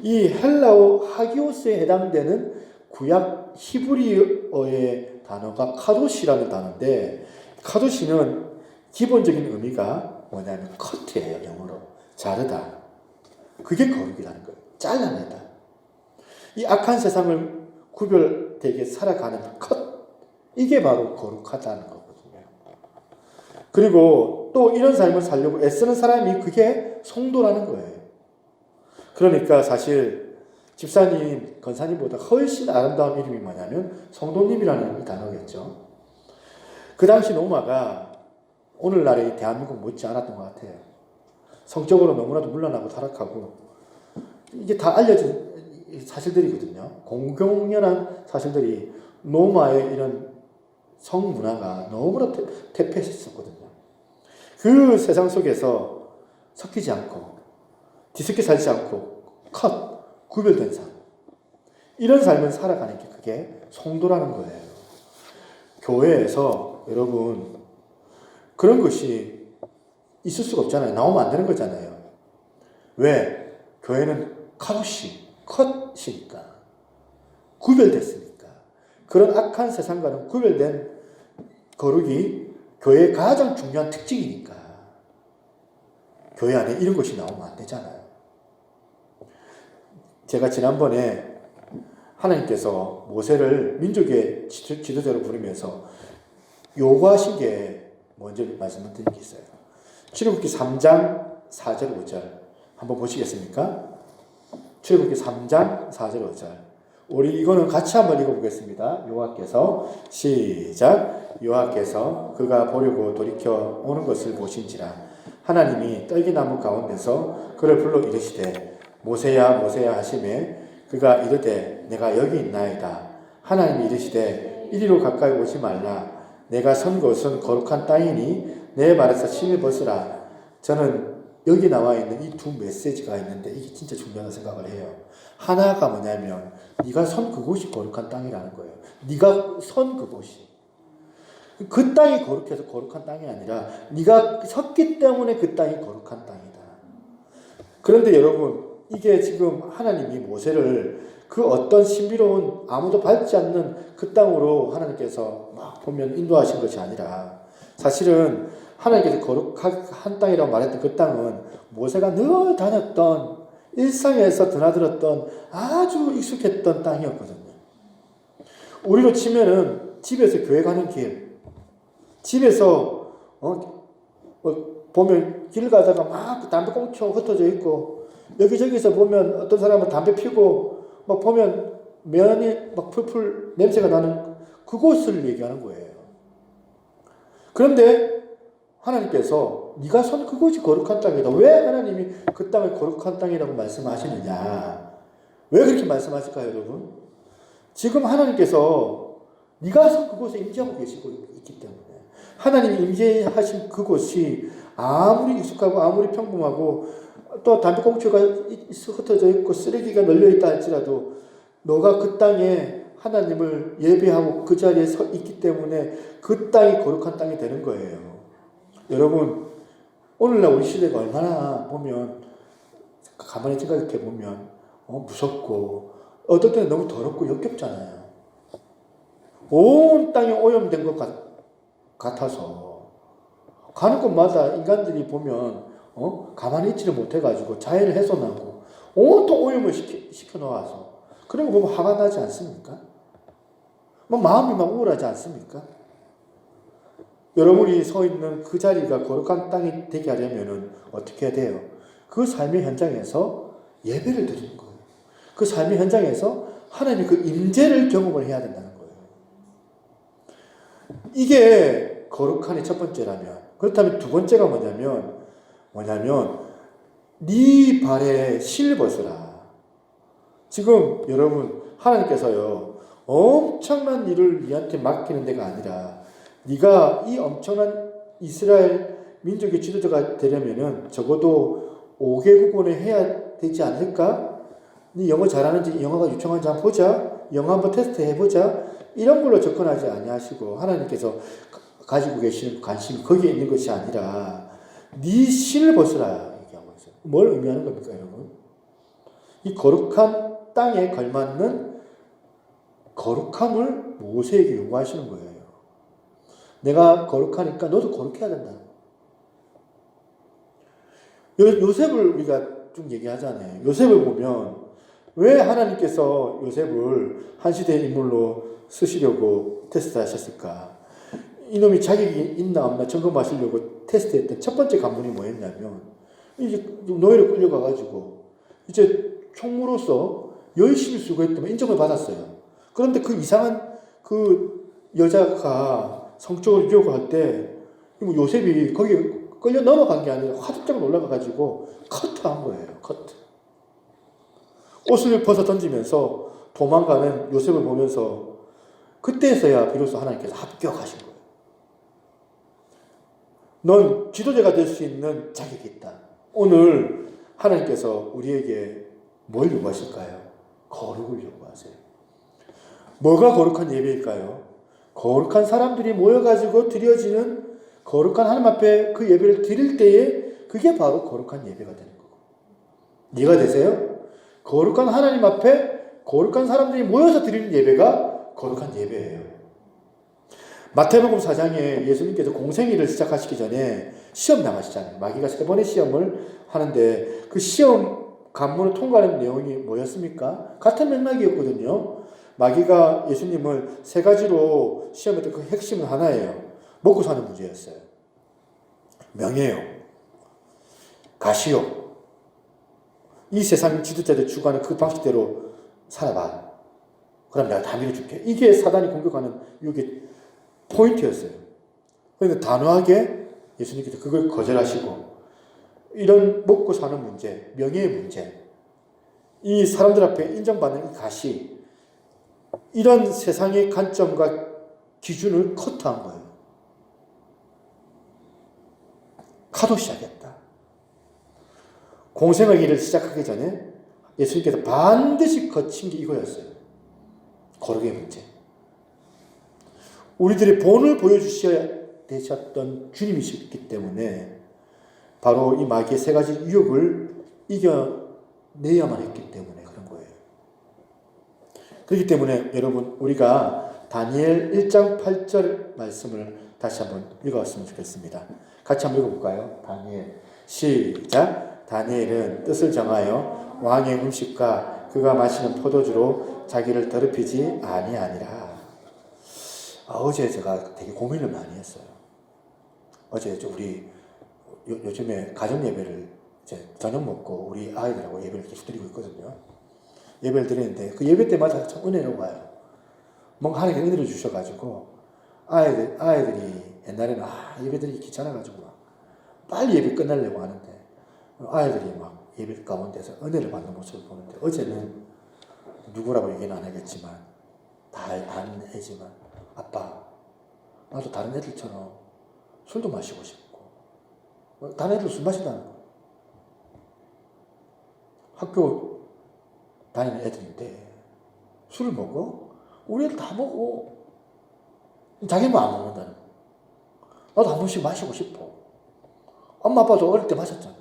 이 헬라어 하기오스에 해당되는 구약 히브리어의 단어가 카도시라는 단어인데 카도시는 기본적인 의미가 뭐냐면 커트예요. 영어로 자르다. 그게 거룩이라는 거예요. 잘라내다. 이 악한 세상을 구별되게 살아가는 컷 이게 바로 거룩하다는 거거든요. 그리고 또 이런 삶을 살려고 애쓰는 사람이 그게 성도라는 거예요. 그러니까 사실 집사님, 권사님보다 훨씬 아름다운 이름이 뭐냐면 성도님이라는 단어겠죠. 그 당시 로마가 오늘날의 대한민국 못지 않았던 것 같아요. 성적으로 너무나도 문란하고 타락하고 이게 다 알려진 사실들이거든요. 공공연한 사실들이 로마의 이런 성문화가 너무나 퇴폐했었거든요. 그 세상 속에서 섞이지 않고 뒤섞여 살지 않고 구별된 삶 이런 삶을 살아가는 게 그게 성도라는 거예요. 교회에서 여러분 그런 것이 있을 수가 없잖아요. 나오면 안 되는 거잖아요. 왜? 교회는 컷이니까. 구별됐으니까. 그런 악한 세상과는 구별된 거룩이 교회의 가장 중요한 특징이니까. 교회 안에 이런 것이 나오면 안 되잖아요. 제가 지난번에 하나님께서 모세를 민족의 지도자로 부르면서 요구하신 게 먼저 말씀드린 게 있어요. 출애굽기 3장 4절 5절 한번 보시겠습니까? 출애굽기 3장 4절 5절 우리 이거는 같이 한번 읽어보겠습니다. 여호와께서 시작. 여호와께서 그가 보려고 돌이켜 오는 것을 보신지라 하나님이 떨기나무 가운데서 그를 불러 이르시되 모세야 모세야 하시매 그가 이르되 내가 여기 있나이다. 하나님이 이르시되 이리로 가까이 오지 말라. 내가 선 곳은 거룩한 땅이니 내 발에서 신을 벗으라. 저는 여기 나와 있는 이 두 메시지가 있는데 이게 진짜 중요하다고 생각을 해요. 하나가 뭐냐면 네가 선 그곳이 거룩한 땅이라는 거예요. 네가 선 그곳이. 그 땅이 거룩해서 거룩한 땅이 아니라 네가 섰기 때문에 그 땅이 거룩한 땅이다. 그런데 여러분 이게 지금 하나님이 모세를 그 어떤 신비로운 아무도 밟지 않는 그 땅으로 하나님께서 막 보면 인도하신 것이 아니라 사실은 하나님께서 거룩한 땅이라고 말했던 그 땅은 모세가 늘 다녔던 일상에서 드나들었던 아주 익숙했던 땅이었거든요. 우리로 치면은 집에서 교회 가는 길, 집에서 보면 길 가다가 막 담배 꽁초 흩어져 있고 여기저기서 보면 어떤 사람은 담배 피고 막 보면 면이 막 풀풀 냄새가 나는 그곳을 얘기하는 거예요. 그런데 하나님께서 네가 선 그곳이 거룩한 땅이다. 왜 하나님이 그 땅을 거룩한 땅이라고 말씀하시느냐? 왜 그렇게 말씀하실까요, 여러분? 지금 하나님께서 네가 선 그곳에 임재하고 계시고 있기 때문에 하나님이 임재하신 그곳이 아무리 익숙하고 아무리 평범하고 또 담배꽁초가 흩어져 있고 쓰레기가 널려 있다 할지라도 너가 그 땅에 하나님을 예배하고 그 자리에 서 있기 때문에 그 땅이 거룩한 땅이 되는 거예요. 여러분 오늘날 우리 시대가 얼마나 보면 가만히 생각해 보면 무섭고 어떨 때는 너무 더럽고 역겹잖아요. 온 땅이 오염된 것 같아서 가는 곳마다 인간들이 보면 가만히 있지를 못해가지고 자해를 훼손하고 온통 오염을 시켜놓아서 그런 거 보면 화가 나지 않습니까? 마음이 막 우울하지 않습니까? 여러분이 서 있는 그 자리가 거룩한 땅이 되게 하려면 어떻게 해야 돼요? 그 삶의 현장에서 예배를 드리는 거예요. 그 삶의 현장에서 하나님의 그 임재를 경험을 해야 된다는 거예요. 이게 거룩한의 첫 번째라면, 그렇다면 두 번째가 뭐냐면 네 발에 신을 벗으라. 지금 여러분 하나님께서요 엄청난 일을 네한테 맡기는 데가 아니라 네가 이 엄청난 이스라엘 민족의 지도자가 되려면은 적어도 5개국어는 해야 되지 않을까? 네 영어 잘하는지 영어가 유창한지 한번 보자. 영어 한번 테스트 해보자. 이런 걸로 접근하지 아니하시고 하나님께서 가지고 계시는 관심이 거기에 있는 것이 아니라 네 신을 벗으라 얘기하고 있어요. 뭘 의미하는 겁니까, 여러분? 이 거룩한 땅에 걸맞는 거룩함을 모세에게 요구하시는 거예요. 내가 거룩하니까 너도 거룩해야 된다. 요셉을 우리가 좀 얘기하잖아요. 요셉을 보면 왜 하나님께서 요셉을 한 시대의 인물로 쓰시려고 테스트하셨을까? 이놈이 자격이 있나 없나 점검하시려고 테스트했던 첫 번째 관문이 뭐였냐면 이제 노예로 끌려가가지고 이제 총무로서 열심히 수고했더만 인정을 받았어요. 그런데 그 이상한 그 여자가 성적으로 유혹을 할 때 요셉이 거기에 끌려 넘어간 게 아니라 화들짝 올라가가지고 커트한 거예요. 커트. 옷을 벗어 던지면서 도망가는 요셉을 보면서 그때서야 비로소 하나님께서 합격하신 거예요. 넌 지도자가 될 수 있는 자격이 있다. 오늘 하나님께서 우리에게 뭘 요구하실까요? 거룩을 요구하세요. 뭐가 거룩한 예배일까요? 거룩한 사람들이 모여가지고 드려지는 거룩한 하나님 앞에 그 예배를 드릴 때에 그게 바로 거룩한 예배가 되는 거고. 이해가 되세요? 거룩한 하나님 앞에 거룩한 사람들이 모여서 드리는 예배가 거룩한 예배예요. 마태복음 4장에 예수님께서 공생애를 시작하시기 전에 시험 당하시잖아요. 마귀가 3번의 시험을 하는데 그 시험 관문을 통과하는 내용이 뭐였습니까? 같은 맥락이었거든요. 마귀가 예수님을 3가지로 시험했던 그 핵심은 하나예요. 먹고 사는 문제였어요. 명예요. 가시요. 이 세상 지도자들 추구하는 그 방식대로 살아봐. 그럼 내가 다 밀어줄게. 이게 사단이 공격하는 유혹의 포인트였어요. 그런데 단호하게 예수님께서 그걸 거절하시고 이런 먹고 사는 문제, 명예의 문제, 이 사람들 앞에 인정받는 이 가시, 이런 세상의 관점과 기준을 커트한 거예요. 카도 시작했다. 공생의 일을 시작하기 전에 예수님께서 반드시 거친 게 이거였어요. 거룩의 문제. 우리들의 본을 보여주셔야 되셨던 주님이셨기 때문에 바로 이 마귀의 3가지 유혹을 이겨내야만 했기 때문에 그런 거예요. 그렇기 때문에 여러분 우리가 다니엘 1장 8절 말씀을 다시 한번 읽어봤으면 좋겠습니다. 같이 한번 읽어볼까요? 다니엘 시작. 다니엘은 뜻을 정하여 왕의 음식과 그가 마시는 포도주로 자기를 더럽히지 아니하니라. 어제 제가 되게 고민을 많이 했어요. 어제 우리 요즘에 가정 예배를 이제 저녁 먹고 우리 아이들하고 예배를 계속 드리고 있거든요. 예배를 드리는데 그 예배 때마다 참 은혜로 와요. 뭔가 하나님께 은혜를 주셔가지고 아이들이 옛날에는 예배 드리기 귀찮아가지고 막 빨리 예배 끝내려고 하는데 아이들이 막 예배 가운데서 은혜를 받는 모습을 보는데 어제는 누구라고 얘기는 안 하겠지만 다 아는 애지만 아빠 나도 다른 애들처럼 술도 마시고 싶고 다른 애들 술 마신다는 거 학교 다니는 애들인데 술을 먹어? 우리 애들 다 먹어. 자기만 안 먹는다는 거. 나도 한 번씩 마시고 싶어. 엄마 아빠도 어릴 때 마셨잖아.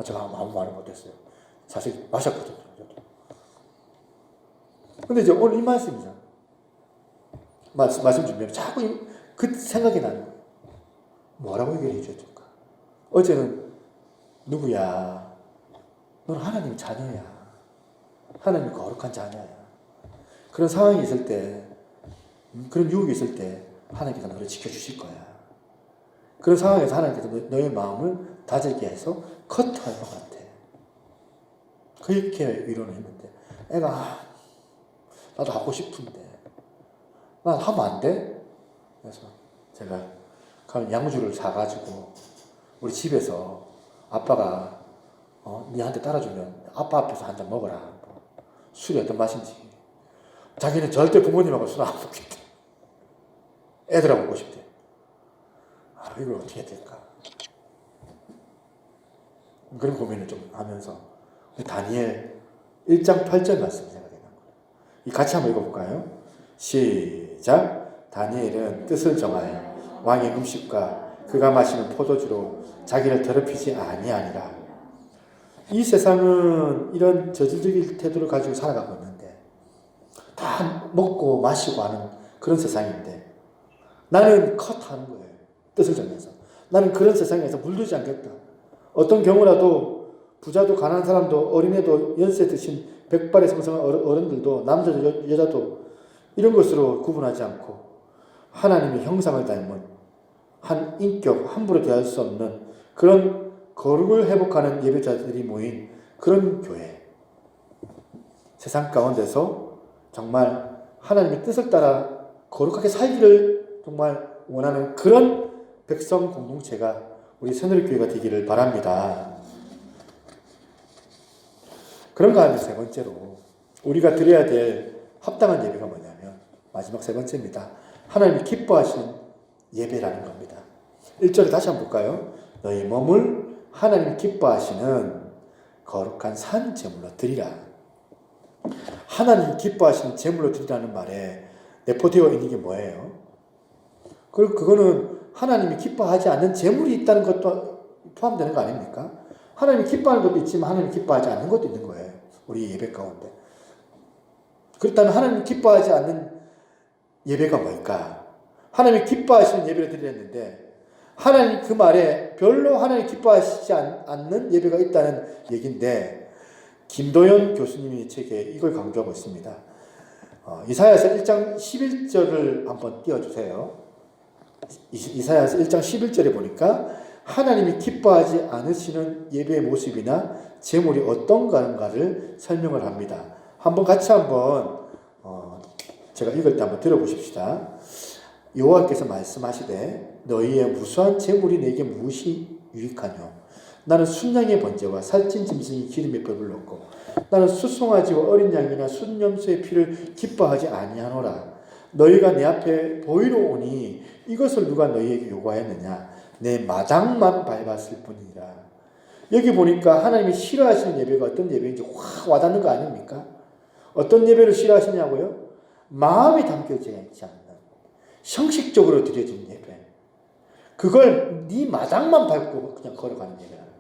제가 아무 말을 못했어요. 사실 마셨거든요. 근데 이제 오늘 이 말씀이잖아. 말씀 준비하면 자꾸 그 생각이 나는 거예요. 뭐라고 얘기를 해줘야 될까? 어제는 누구야? 너는 하나님의 자녀야. 하나님의 거룩한 자녀야. 그런 상황이 있을 때, 그런 유혹이 있을 때 하나님께서 너를 지켜주실 거야. 그런 상황에서 하나님께서 너의 마음을 다지게 해서 커트할 것 같아. 그렇게 위로를 했는데 애가 나도 하고 싶은데 난 하면 안 돼? 그래서 제가 양주를 사가지고 우리 집에서 아빠가 니한테 따라주면 아빠 앞에서 한 잔 먹어라. 술이 어떤 맛인지. 자기는 절대 부모님하고 술 안 먹겠대. 애들하고 먹고 싶대. 이걸 어떻게 해야 될까? 그런 고민을 좀 하면서 다니엘 1장 8절 말씀 생각이 난 거예요. 같이 한번 읽어볼까요? 시작. 다니엘은 뜻을 정하여 왕의 음식과 그가 마시는 포도주로 자기를 더럽히지 아니하니라. 이 세상은 이런 저질적인 태도를 가지고 살아가고 있는데 다 먹고 마시고 하는 그런 세상인데 나는 컷하는 거예요. 뜻을 정해서. 나는 그런 세상에서 물들지 않겠다. 어떤 경우라도 부자도 가난한 사람도 어린애도 연세 드신 백발의 성성한 어른들도 남자도 여자도 이런 것으로 구분하지 않고 하나님의 형상을 닮은 한 인격 함부로 대할 수 없는 그런 거룩을 회복하는 예배자들이 모인 그런 교회. 세상 가운데서 정말 하나님의 뜻을 따라 거룩하게 살기를 정말 원하는 그런 백성 공동체가 우리 새누리교회가 되기를 바랍니다. 그런 가운데 3번째로 우리가 드려야 될 합당한 예배가 뭐냐면 마지막 3번째입니다. 하나님이 기뻐하시는 예배라는 겁니다. 1절에 다시 한번 볼까요? 너희 몸을 하나님 기뻐하시는 거룩한 산 제물로 드리라. 하나님 기뻐하시는 제물로 드리라는 말에 내포되어 있는 게 뭐예요? 그거는 하나님이 기뻐하지 않는 재물이 있다는 것도 포함되는 거 아닙니까? 하나님이 기뻐하는 것도 있지만 하나님이 기뻐하지 않는 것도 있는 거예요. 우리 예배 가운데. 그렇다면 하나님이 기뻐하지 않는 예배가 뭘까? 하나님이 기뻐하시는 예배를 드렸는데 하나님 그 말에 별로 하나님이 기뻐하시지 않는 예배가 있다는 얘기인데 김도연 교수님이 책에 이걸 강조하고 있습니다. 이사야서 1장 11절을 한번 띄워주세요. 이사야서 1장 11절에 보니까 하나님이 기뻐하지 않으시는 예배의 모습이나 제물이 어떤가를 설명을 합니다. 같이 제가 읽을 때 한번 들어보십시다. 여호와께서 말씀하시되 너희의 무수한 제물이 내게 무엇이 유익하뇨? 나는 순양의 번제와 살찐 짐승이 기름에 뼈를 넣고 나는 수송아지와 어린 양이나 순염소의 피를 기뻐하지 아니하노라. 너희가 내 앞에 보이러 오니 이것을 누가 너희에게 요구하였느냐? 내 마당만 밟았을 뿐이니라. 여기 보니까 하나님이 싫어하시는 예배가 어떤 예배인지 확 와닿는 거 아닙니까? 어떤 예배를 싫어하시냐고요? 마음이 담겨져 있지 않는 형식적으로 드려진 예배. 그걸 네 마당만 밟고 그냥 걸어가는 예배라는 거예요.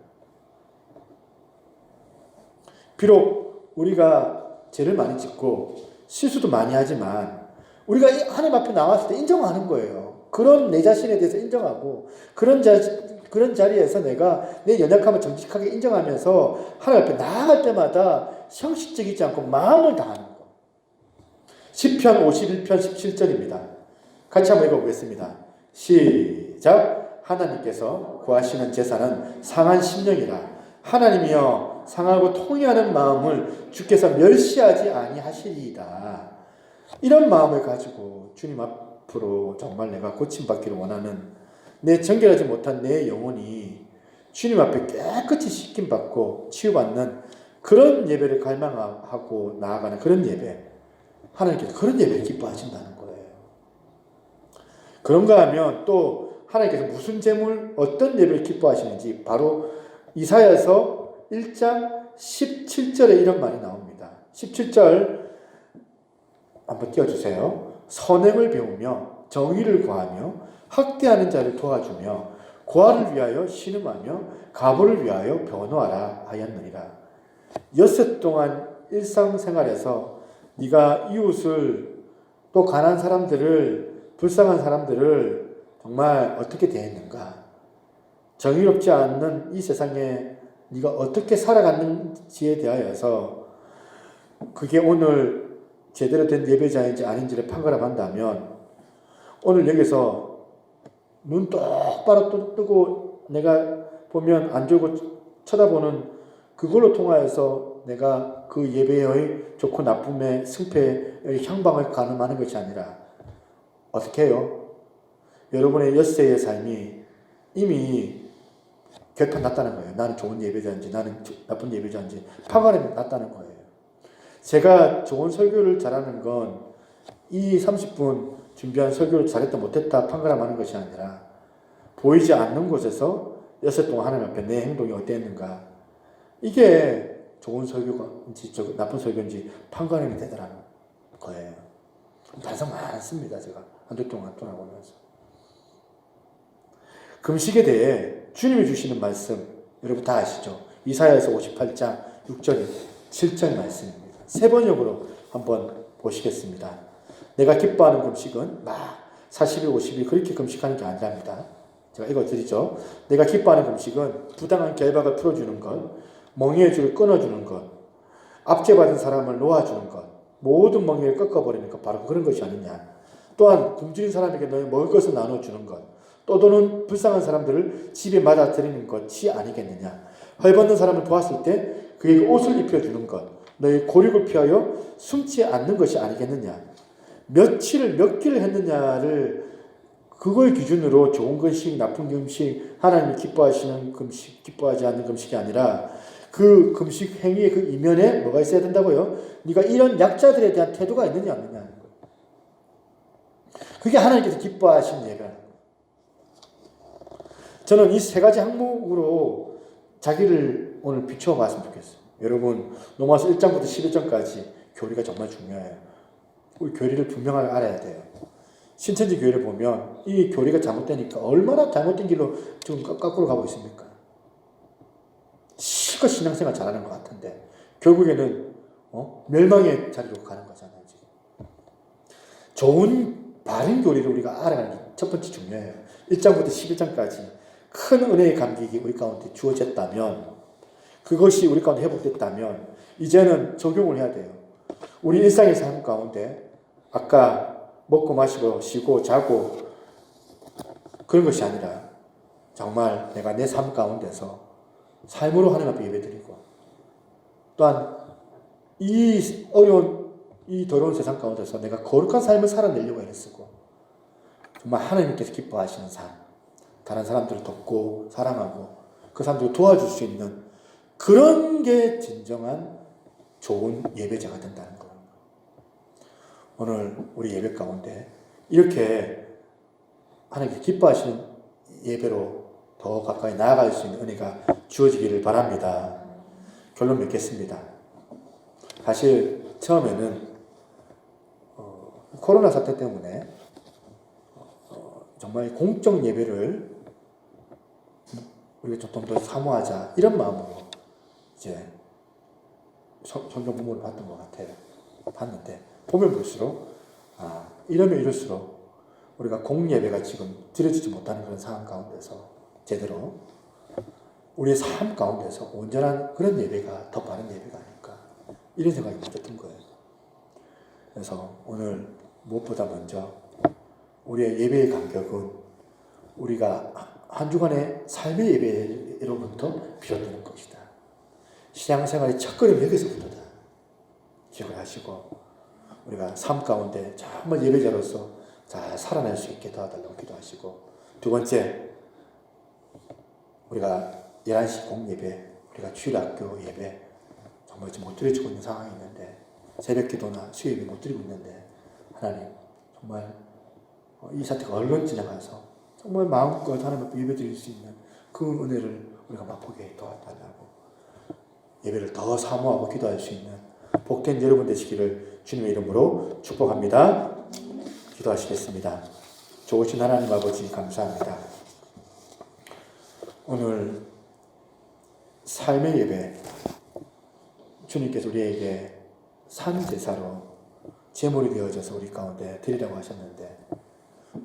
비록 우리가 죄를 많이 짓고 실수도 많이 하지만 우리가 하나님 앞에 나왔을 때 인정하는 거예요. 그런 내 자신에 대해서 인정하고 그런 자리에서 내가 내 연약함을 정직하게 인정하면서 하나님 앞에 나아갈 때마다 형식적이지 않고 마음을 다하는 거. 시편 51편 17절입니다. 같이 한번 읽어보겠습니다. 시작. 하나님께서 구하시는 제사는 상한 심령이라. 하나님이여 상하고 통회하는 마음을 주께서 멸시하지 아니하시리이다. 이런 마음을 가지고 주님 앞으로 정말 내가 고침받기를 원하는 내 정결하지 못한 내 영혼이 주님 앞에 깨끗이 씻김받고 치유받는 그런 예배를 갈망하고 나아가는 그런 예배. 하나님께서 그런 예배를 기뻐하신다는 거예요. 그런가 하면 또 하나님께서 무슨 제물, 어떤 예배를 기뻐하시는지 바로 이사야서 1장 17절에 이런 말이 나옵니다. 17절 한번 띄워주세요. 선행을 배우며 정의를 구하며 학대하는 자를 도와주며 고아를 위하여 신음하며 가부를 위하여 변호하라 하였느니라. 엿새 동안 일상생활에서 네가 이웃을 또 가난한 사람들을 불쌍한 사람들을 정말 어떻게 대했는가? 정의롭지 않는 이 세상에 네가 어떻게 살아갔는지에 대하여서 그게 오늘 제대로 된 예배자인지 아닌지를 판가름한다면 오늘 여기서 눈 똑바로 뜨고 내가 보면 안 졸고 쳐다보는 그걸로 통하여서 내가 그 예배의 좋고 나쁨의 승패의 향방을 가늠하는 것이 아니라 어떻게 해요? 여러분의 엿새의 삶이 이미 결판 났다는 거예요. 나는 좋은 예배자인지 나는 나쁜 예배자인지 판가름이 났다는 거예요. 제가 좋은 설교를 잘하는 건 이 30분 준비한 설교를 잘했다 못했다 판가름하는 것이 아니라 보이지 않는 곳에서 엿새 동안 하나님 앞에 내 행동이 어땠는가 이게 좋은 설교인지 나쁜 설교인지 판가름이 되더라는 거예요. 반성 많습니다. 제가 한 주 동안 떠나보면서 금식에 대해 주님이 주시는 말씀 여러분 다 아시죠? 이사야에서 58장 6절 7절 말씀입니다. 세 번역으로 한번 보시겠습니다. 내가 기뻐하는 금식은 막 40일 50일 그렇게 금식하는 게 아니랍니다. 제가 읽어드리죠. 내가 기뻐하는 금식은 부당한 결박을 풀어주는 것, 멍에의 줄을 끊어주는 것, 압제받은 사람을 놓아주는 것, 모든 멍에를 꺾어버리는 것 바로 그런 것이 아니냐. 또한 굶주린 사람에게 너희 먹을 것을 나눠주는 것, 또는 불쌍한 사람들을 집에 맞아들이는 것이 아니겠느냐. 헐벗는 사람을 도왔을 때 그에게 옷을 입혀주는 것, 너희 고립을 피하여 숨지 않는 것이 아니겠느냐. 며칠을 몇 끼를 했느냐를 그걸 기준으로 좋은 금식, 나쁜 금식, 하나님이 기뻐하시는 금식, 기뻐하지 않는 금식이 아니라 그 금식 행위의 그 이면에 뭐가 있어야 된다고요? 네가 이런 약자들에 대한 태도가 있느냐 없느냐 하는 거예요. 그게 하나님께서 기뻐하시는 예배라는 거예요. 저는 이 세 가지 항목으로 자기를 오늘 비추어 봤으면 좋겠어요. 여러분 로마서 1장부터 11장까지 교리가 정말 중요해요. 우리 교리를 분명하게 알아야 돼요. 신천지 교회를 보면 이 교리가 잘못되니까 얼마나 잘못된 길로 지금 거꾸로 가고 있습니까? 실컷 신앙생활 잘하는 것 같은데 결국에는 멸망의 자리로 가는 거잖아요. 지금. 좋은 바른 교리를 우리가 알아가는 게 첫 번째 중요해요. 1장부터 11장까지 큰 은혜의 감격이 우리 가운데 주어졌다면, 그것이 우리 가운데 회복됐다면 이제는 적용을 해야 돼요. 우리 일상의 삶 가운데 아까 먹고 마시고 쉬고 자고 그런 것이 아니라 정말 내가 내 삶 가운데서 삶으로 하나님 앞에 예배드리고, 또한 이 어려운 이 더러운 세상 가운데서 내가 거룩한 삶을 살아내려고 애를 쓰고, 정말 하나님께서 기뻐하시는 삶, 다른 사람들을 돕고 사랑하고 그 사람들을 도와줄 수 있는 그런 게 진정한 좋은 예배자가 된다는 거예요. 오늘 우리 예배 가운데 이렇게 하나님께 기뻐하시는 예배로 더 가까이 나아갈 수 있는 은혜가 주어지기를 바랍니다. 결론 맺겠습니다. 사실 처음에는 코로나 사태 때문에 정말 공적 예배를 우리가 좀 더 사모하자 이런 마음으로 이제 성경 부모를 봤던 것 같아요. 봤는데 보면 볼수록 이러면 이럴수록 우리가 공예배가 지금 드려지지 못하는 그런 상황 가운데서 제대로 우리의 삶 가운데서 온전한 그런 예배가 더 바른 예배가 아닐까, 이런 생각이 먼저 든 거예요. 그래서 오늘 무엇보다 먼저 우리의 예배의 간격은 우리가 한 주간의 삶의 예배로부터 비롯되는 것이다. 신앙생활의 첫걸음 여기서부터다. 기억을 하시고 우리가 삶 가운데 정말 예배자로서 잘 살아날 수 있게 도와달라고 기도하시고, 두 번째, 우리가 11시 공예배, 우리가 주일학교 예배 정말 지금 못 드려지고 있는 상황이 있는데, 새벽 기도나 수요예배 못 드리고 있는데, 하나님 정말 이 사태가 얼른 지나가서 정말 마음껏 하나님 앞에 예배 드릴 수 있는 그 은혜를 우리가 맛보게 도와달라고, 예배를 더 사모하고 기도할 수 있는 복된 여러분 되시기를 주님의 이름으로 축복합니다. 기도하시겠습니다. 좋으신 하나님 아버지 감사합니다. 오늘 삶의 예배, 주님께서 우리에게 산제사로 제물이 되어져서 우리 가운데 드리라고 하셨는데,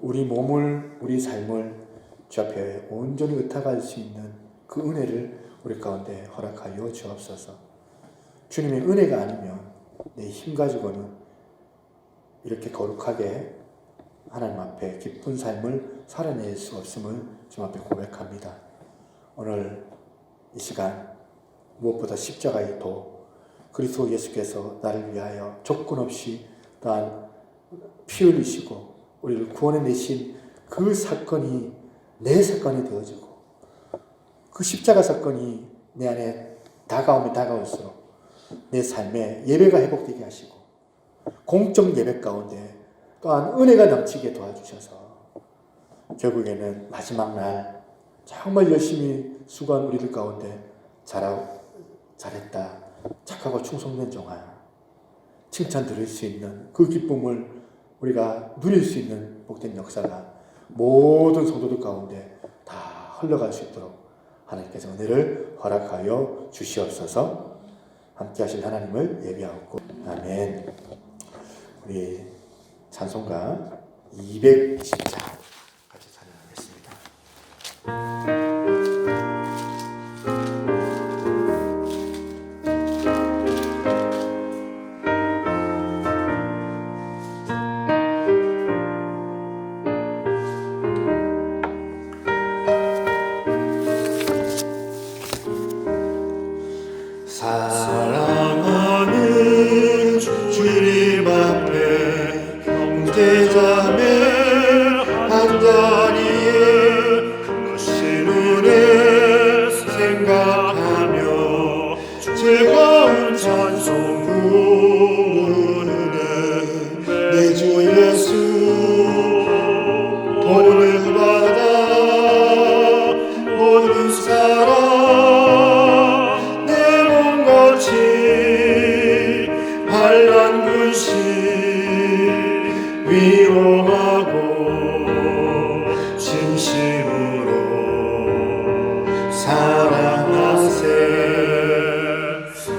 우리 몸을, 우리 삶을 주 앞에 온전히 의탁할 수 있는 그 은혜를 우리 가운데 허락하여 주옵소서. 주님의 은혜가 아니면 내 힘 가지고는 이렇게 거룩하게 하나님 앞에 기쁜 삶을 살아낼 수 없음을 주님 앞에 고백합니다. 오늘 이 시간 무엇보다 십자가의 도, 그리스도 예수께서 나를 위하여 조건 없이 또한 피 흘리시고 우리를 구원해내신 그 사건이 내 사건이 되어지고, 그 십자가 사건이 내 안에 다가오면 다가올수록 내 삶에 예배가 회복되게 하시고 공적 예배 가운데 또한 은혜가 넘치게 도와주셔서 결국에는 마지막 날 정말 열심히 수고한 우리들 가운데 잘했다, 착하고 충성된 종아야, 칭찬 들을 수 있는 그 기쁨을 우리가 누릴 수 있는 복된 역사가 모든 성도들 가운데 다 흘러갈 수 있도록 하나님께서 은혜를 허락하여 주시옵소서. 함께 하실 하나님을 예비하옵고 아멘. 우리 찬송가 210장 같이 찬양하겠습니다. 사랑하는 주님 앞에 형제자매 사랑하세.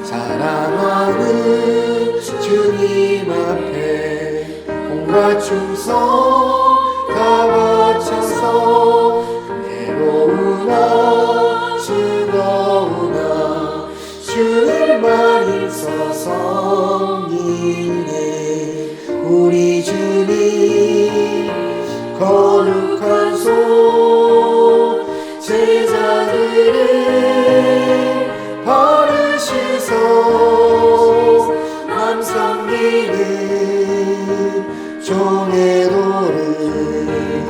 사랑하는 주님 앞에 온갖 충성 다 바쳐서 괴로우나 즐거우나 주님만 있어서 있네. 우리 주님 거룩한 손 제자들의 바르시소 남 섬기는 종의 도를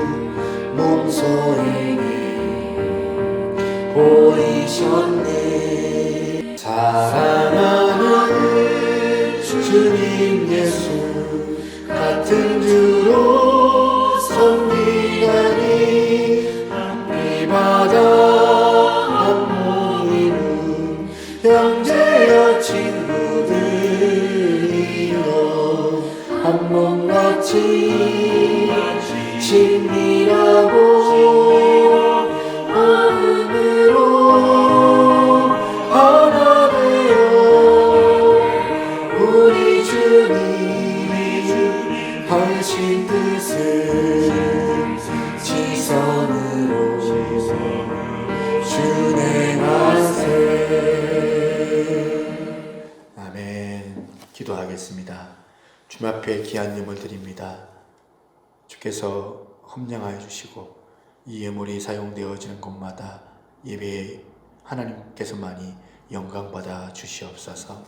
몸소에게 보이셨네. 사랑하는 주님 예수 같은 주로 섬기다니 이 바다 한 몸이는 형제여 친구들이여 한 몸같이 친밀하고 마음으로 하나 되어 우리 주님 하신 뜻을 지성으로 준행하세. 아멘. 기도하겠습니다. 주님 앞에 귀한 예물 드립니다. 주께서 험량하여 주시고 이 예물이 사용되어지는 곳마다 예배에 하나님께서만이 영광받아 주시옵소서.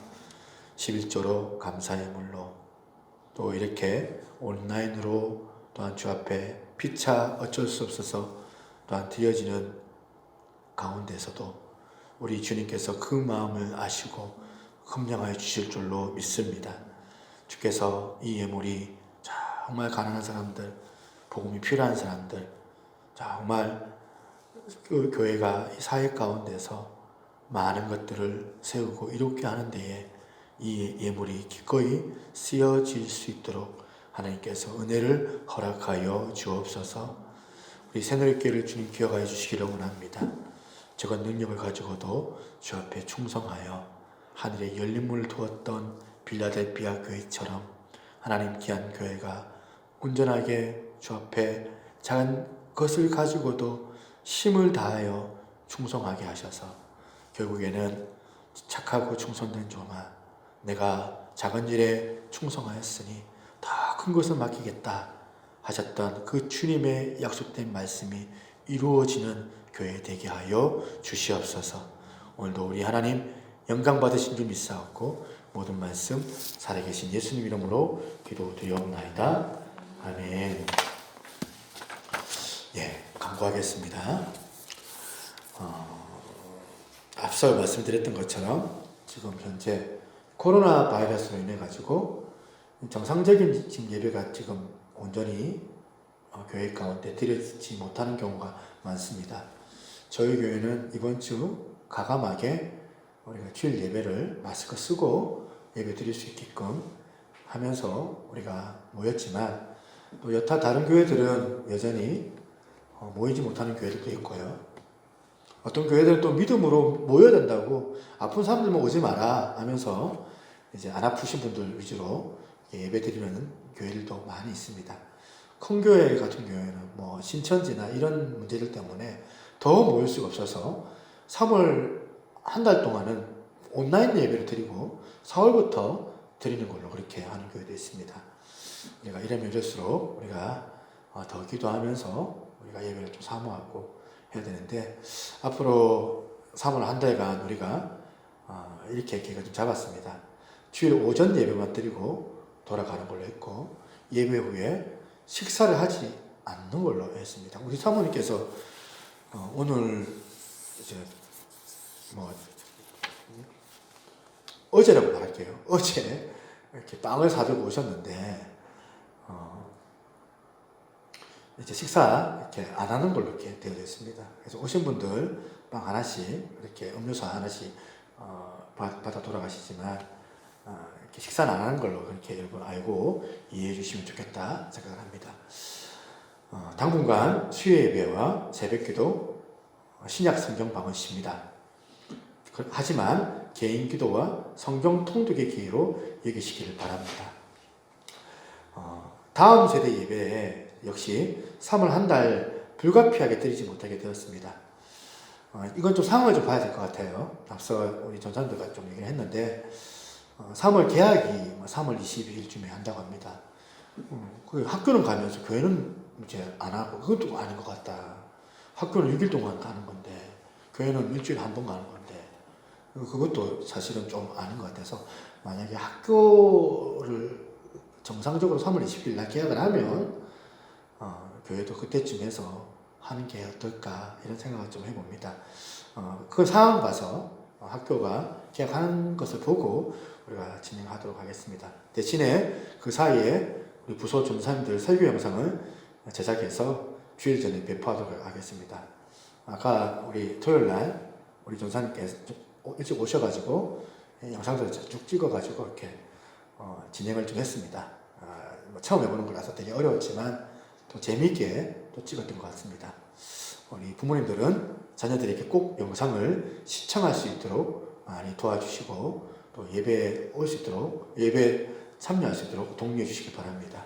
11조로 감사 예물로 또 이렇게 온라인으로 또한 주 앞에 피차 어쩔 수 없어서 또한 드려지는 가운데서도 우리 주님께서 그 마음을 아시고 험량하여 주실 줄로 믿습니다. 주께서 이 예물이 정말 가난한 사람들, 복음이 필요한 사람들, 정말 그 교회가 이 사회 가운데서 많은 것들을 세우고 이롭게 하는 데에 이 예물이 기꺼이 쓰여질 수 있도록 하나님께서 은혜를 허락하여 주옵소서. 우리 새누리교회를 주님 기억하여 주시기를 원합니다. 적은 능력을 가지고도 주 앞에 충성하여 하늘에 열린 문을 두었던 빌라델비아 교회처럼 하나님 귀한 교회가 온전하게 주 앞에 작은 것을 가지고도 힘을 다하여 충성하게 하셔서 결국에는 착하고 충성된 종아, 내가 작은 일에 충성하였으니 더 큰 것을 맡기겠다 하셨던 그 주님의 약속된 말씀이 이루어지는 교회 되게 하여 주시옵소서. 오늘도 우리 하나님 영광 받으신 줄 믿사옵고 모든 말씀 살아계신 예수님 이름으로 기도드리옵나이다. 아멘. 예, 간구하겠습니다. 앞서 말씀드렸던 것처럼 지금 현재 코로나 바이러스로 인해 가지고 정상적인 지금 예배가 지금 온전히 교회 가운데 드려지지 못하는 경우가 많습니다. 저희 교회는 이번 주 가감하게 우리가 주일 예배를 마스크 쓰고 예배 드릴 수 있게끔 하면서 우리가 모였지만 또 여타 다른 교회들은 여전히 모이지 못하는 교회들도 있고요. 어떤 교회들은 또 믿음으로 모여야 된다고 아픈 사람들만 오지 마라 하면서 이제 안 아프신 분들 위주로 예배 드리는 교회들도 많이 있습니다. 큰 교회 같은 경우에는 뭐 신천지나 이런 문제들 때문에 더 모일 수가 없어서 3월 한 달 동안은 온라인 예배를 드리고 4월부터 드리는 걸로 그렇게 하는 교회도 있습니다. 우리가 이러면 이럴수록 우리가 더 기도하면서 우리가 예배를 좀 사모하고 해야 되는데 앞으로 3월 한 달간 우리가 이렇게 계획을 좀 잡았습니다. 주일 오전 예배만 드리고 돌아가는 걸로 했고 예배 후에 식사를 하지 않는 걸로 했습니다. 우리 사모님께서 오늘 이제 어제라고 말할게요. 어제 이렇게 빵을 사들고 오셨는데 이제 식사 이렇게 안 하는 걸로 이렇게 되어 있습니다. 그래서 오신 분들 빵 하나씩 이렇게 음료수 하나씩 받아 돌아가시지만 이렇게 식사는 안 하는 걸로 그렇게 여러분 알고 이해해 주시면 좋겠다 생각을 합니다. 당분간 수요 예배와 새벽기도 신약 성경 방언시입니다. 하지만 개인 기도와 성경 통독의 기회로 여기시기를 바랍니다. 다음 세대 예배에 역시 3월 한 달 불가피하게 드리지 못하게 되었습니다. 이건 좀 상황을 좀 봐야 될 것 같아요. 앞서 우리 전사님들과 좀 얘기를 했는데 3월 개학이 3월 22일쯤에 한다고 합니다. 그 학교는 가면서 교회는 이제 안 하고 그것도 아닌 것 같다. 학교는 6일 동안 가는 건데 교회는 일주일에 한 번 가는 건데 그것도 사실은 좀 아닌 것 같아서 만약에 학교를 정상적으로 3월 20일 날 개학을 하면 교회도 그때쯤에서 하는 게 어떨까 이런 생각을 좀 해봅니다. 그 상황 봐서 학교가 개학하는 것을 보고 우리가 진행하도록 하겠습니다. 대신에 그 사이에 우리 부서 전사님들 설교 영상을 제작해서 주일 전에 배포하도록 하겠습니다. 아까 우리 토요일 날 우리 전사님께서 일찍 오셔가지고 영상들을 쭉 찍어가지고 이렇게 진행을 좀 했습니다. 처음 해보는 거라서 되게 어려웠지만 또 재미있게 또 찍었던 것 같습니다. 우리 부모님들은 자녀들에게 꼭 영상을 시청할 수 있도록 많이 도와주시고 또 예배에 올 수 있도록 예배에 참여할 수 있도록 독려해 주시기 바랍니다.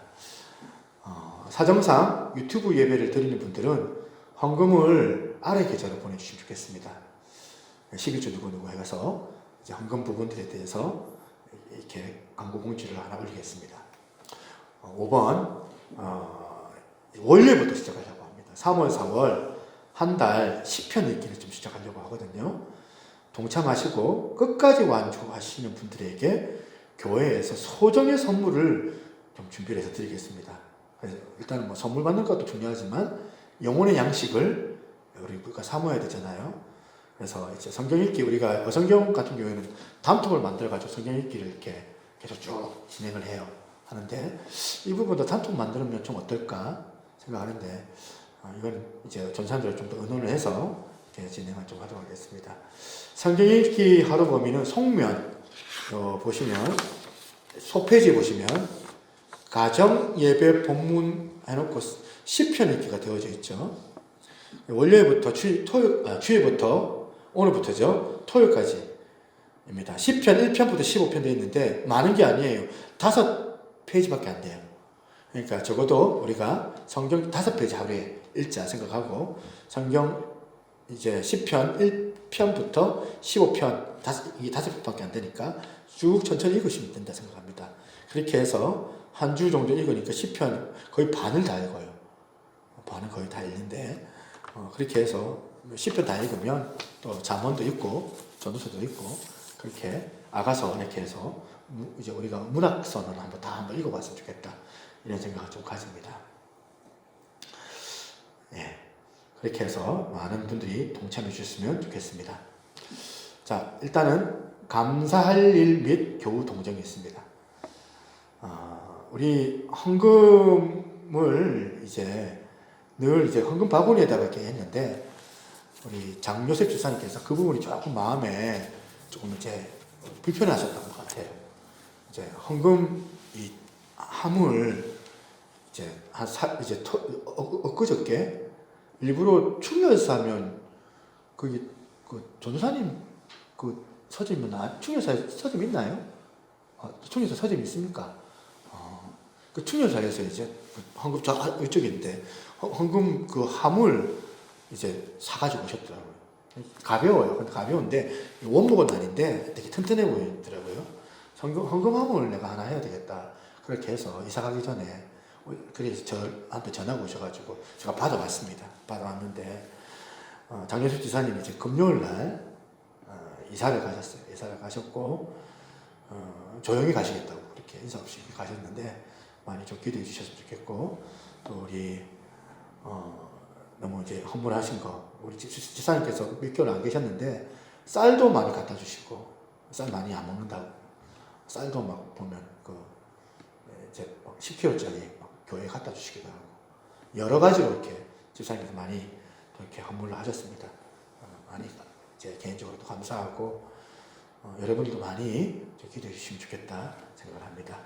사정상 유튜브 예배를 드리는 분들은 헌금을 아래 계좌로 보내주시면 좋겠습니다. 11주 누구누구 해서 이제 헌금 부분들에 대해서 이렇게 광고 공지를 하나 올리겠습니다. 5번 월요일부터 시작하려고 합니다. 3월, 4월 한 달 10편 읽기를 좀 시작하려고 하거든요. 동참하시고 끝까지 완주하시는 분들에게 교회에서 소정의 선물을 좀 준비를 해서 드리겠습니다. 그래서 일단은 뭐 선물 받는 것도 중요하지만 영혼의 양식을 우리가 사모해야 되잖아요. 그래서 이제 성경 읽기 우리가 어성경 같은 경우에는 단톡을 만들어가지고 성경 읽기를 이렇게 계속 쭉 진행을 해요. 하는데 이 부분도 단톡 만들면 좀 어떨까 생각하는데 이건 이제 전사님들 좀 더 의논을 해서 이렇게 진행을 좀 하도록 하겠습니다. 성경 읽기 하루 범위는 송면 보시면 소페이지 보시면 가정 예배 본문 해놓고 10편 읽기가 되어져 있죠. 월요일부터 주일부터 오늘부터죠. 토요일까지입니다. 10편 1편부터 15편 되어 있는데 많은 게 아니에요. 5페이지밖에 안 돼요. 그러니까 적어도 우리가 성경 5페이지 하루에 읽자 생각하고 성경 이제 10편 1편부터 15편 이게 5편밖에 안 되니까 쭉 천천히 읽으시면 된다 생각합니다. 그렇게 해서 한 주 정도 읽으니까 10편 거의 반을 다 읽어요. 반은 거의 다 읽는데 그렇게 해서 10편 다 읽으면 또 잠언도 읽고 전도서도 읽고 그렇게 아가서 이렇게 해서 이제 우리가 문학서는 한번 읽어봤으면 좋겠다 이런 생각을 좀 가집니다. 예, 그렇게 해서 많은 분들이 동참해 주셨으면 좋겠습니다. 자, 일단은 감사할 일 및 교우 동정이 있습니다. 우리 헌금을 이제 늘 이제 헌금 바구니에다가 이렇게 했는데 우리 장요셉 주사님께서 그 부분이 조금 마음에 조금 이제 불편하셨던 것 같아요. 이제 헌금 이 함을 이제 엊그저께 일부러 충혈사 하면 그 전도사님 그 서점 충혈사에 서점 있나요? 충혈사 서점 있습니까? 그 충혈사에서 이제 헌금 이쪽에 있는데 헌금 그 함을 이제 사가지고 오셨더라고요. 가벼워요. 근데 가벼운데 원목은 아닌데 되게 튼튼해 보이더라고요. 헌금함을 내가 하나 해야 되겠다. 그렇게 해서 이사 가기 전에 그래서 저한테 전화가 오셔가지고 제가 받아왔습니다. 받아왔는데 장현숙 지사님이 이제 금요일 날 이사를 가셨어요. 이사를 가셨고 조용히 가시겠다고 그렇게 인사 없이 가셨는데 많이 좀 기대해 주셨으면 좋겠고 또 우리 너무 이제 헌물하신 거 우리 집사님께서 몇 개월 안 계셨는데 쌀도 많이 갖다 주시고 쌀 많이 안 먹는다고 쌀도 막 보면 그 이제 10kg짜리 교회에 갖다 주시기도 하고 여러 가지로 이렇게 집사님께서 많이 또 이렇게 헌물을 하셨습니다. 많이 이제 개인적으로도 감사하고 여러분들도 많이 좀 기대해 주시면 좋겠다 생각을 합니다.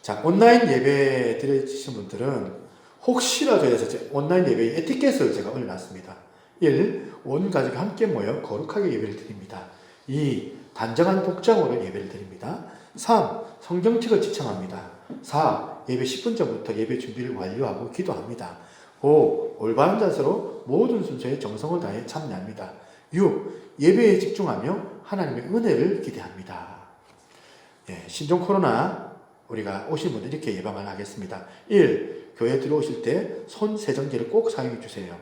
자, 온라인 예배 들으시는 분들은 혹시라도 해서 온라인 예배의 에티켓을 제가 올려놨습니다. 1. 온 가족이 함께 모여 거룩하게 예배를 드립니다. 2. 단정한 복장으로 예배를 드립니다. 3. 성경책을 지청합니다. 4. 예배 10분 전부터 예배 준비를 완료하고 기도합니다. 5. 올바른 자세로 모든 순서에 정성을 다해 참여합니다. 6. 예배에 집중하며 하나님의 은혜를 기대합니다. 예, 신종 코로나 우리가 오신 분들 이렇게 예방을 하겠습니다. 1. 교회 들어오실 때 손 세정제를 꼭 사용해 주세요.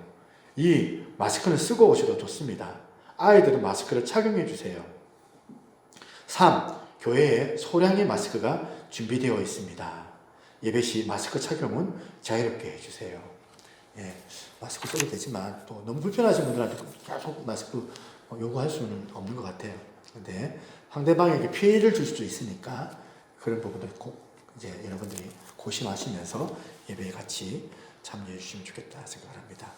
2. 마스크는 쓰고 오셔도 좋습니다. 아이들은 마스크를 착용해 주세요. 3. 교회에 소량의 마스크가 준비되어 있습니다. 예배 시 마스크 착용은 자유롭게 해주세요. 예, 마스크 써도 되지만 또 너무 불편하신 분들한테 계속 마스크 요구할 수는 없는 것 같아요. 근데 상대방에게 피해를 줄 수도 있으니까 그런 부분을 꼭 이제 여러분들이 고심하시면서 예배에 같이 참여해 주시면 좋겠다 생각을 합니다.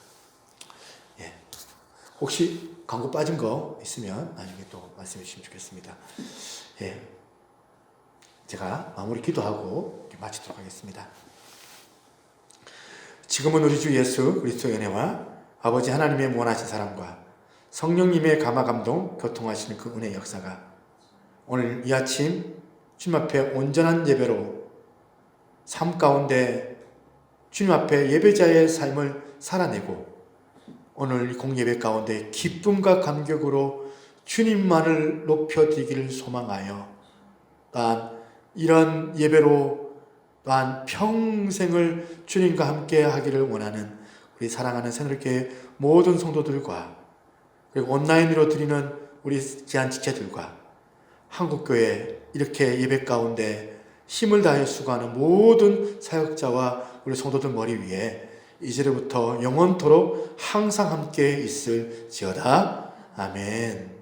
예. 혹시 광고 빠진 거 있으면 나중에 또 말씀해 주시면 좋겠습니다. 예. 제가 마무리 기도하고 마치도록 하겠습니다. 지금은 우리 주 예수 그리스도의 은혜와 아버지 하나님의 무한하신 사랑과 성령님의 감화 감동 교통하시는 그 은혜의 역사가 오늘 이 아침 주님 앞에 온전한 예배로 삶 가운데 주님 앞에 예배자의 삶을 살아내고 오늘 공예배 가운데 기쁨과 감격으로 주님만을 높여드리기를 소망하여 또한 이런 예배로 또한 평생을 주님과 함께 하기를 원하는 우리 사랑하는 새누리교회 모든 성도들과 그리고 온라인으로 드리는 우리 귀한 지체들과 한국교회 이렇게 예배 가운데 힘을 다해 수고하는 모든 사역자와 우리 성도들 머리 위에 이제부터 영원토록 항상 함께 있을지어다. 아멘.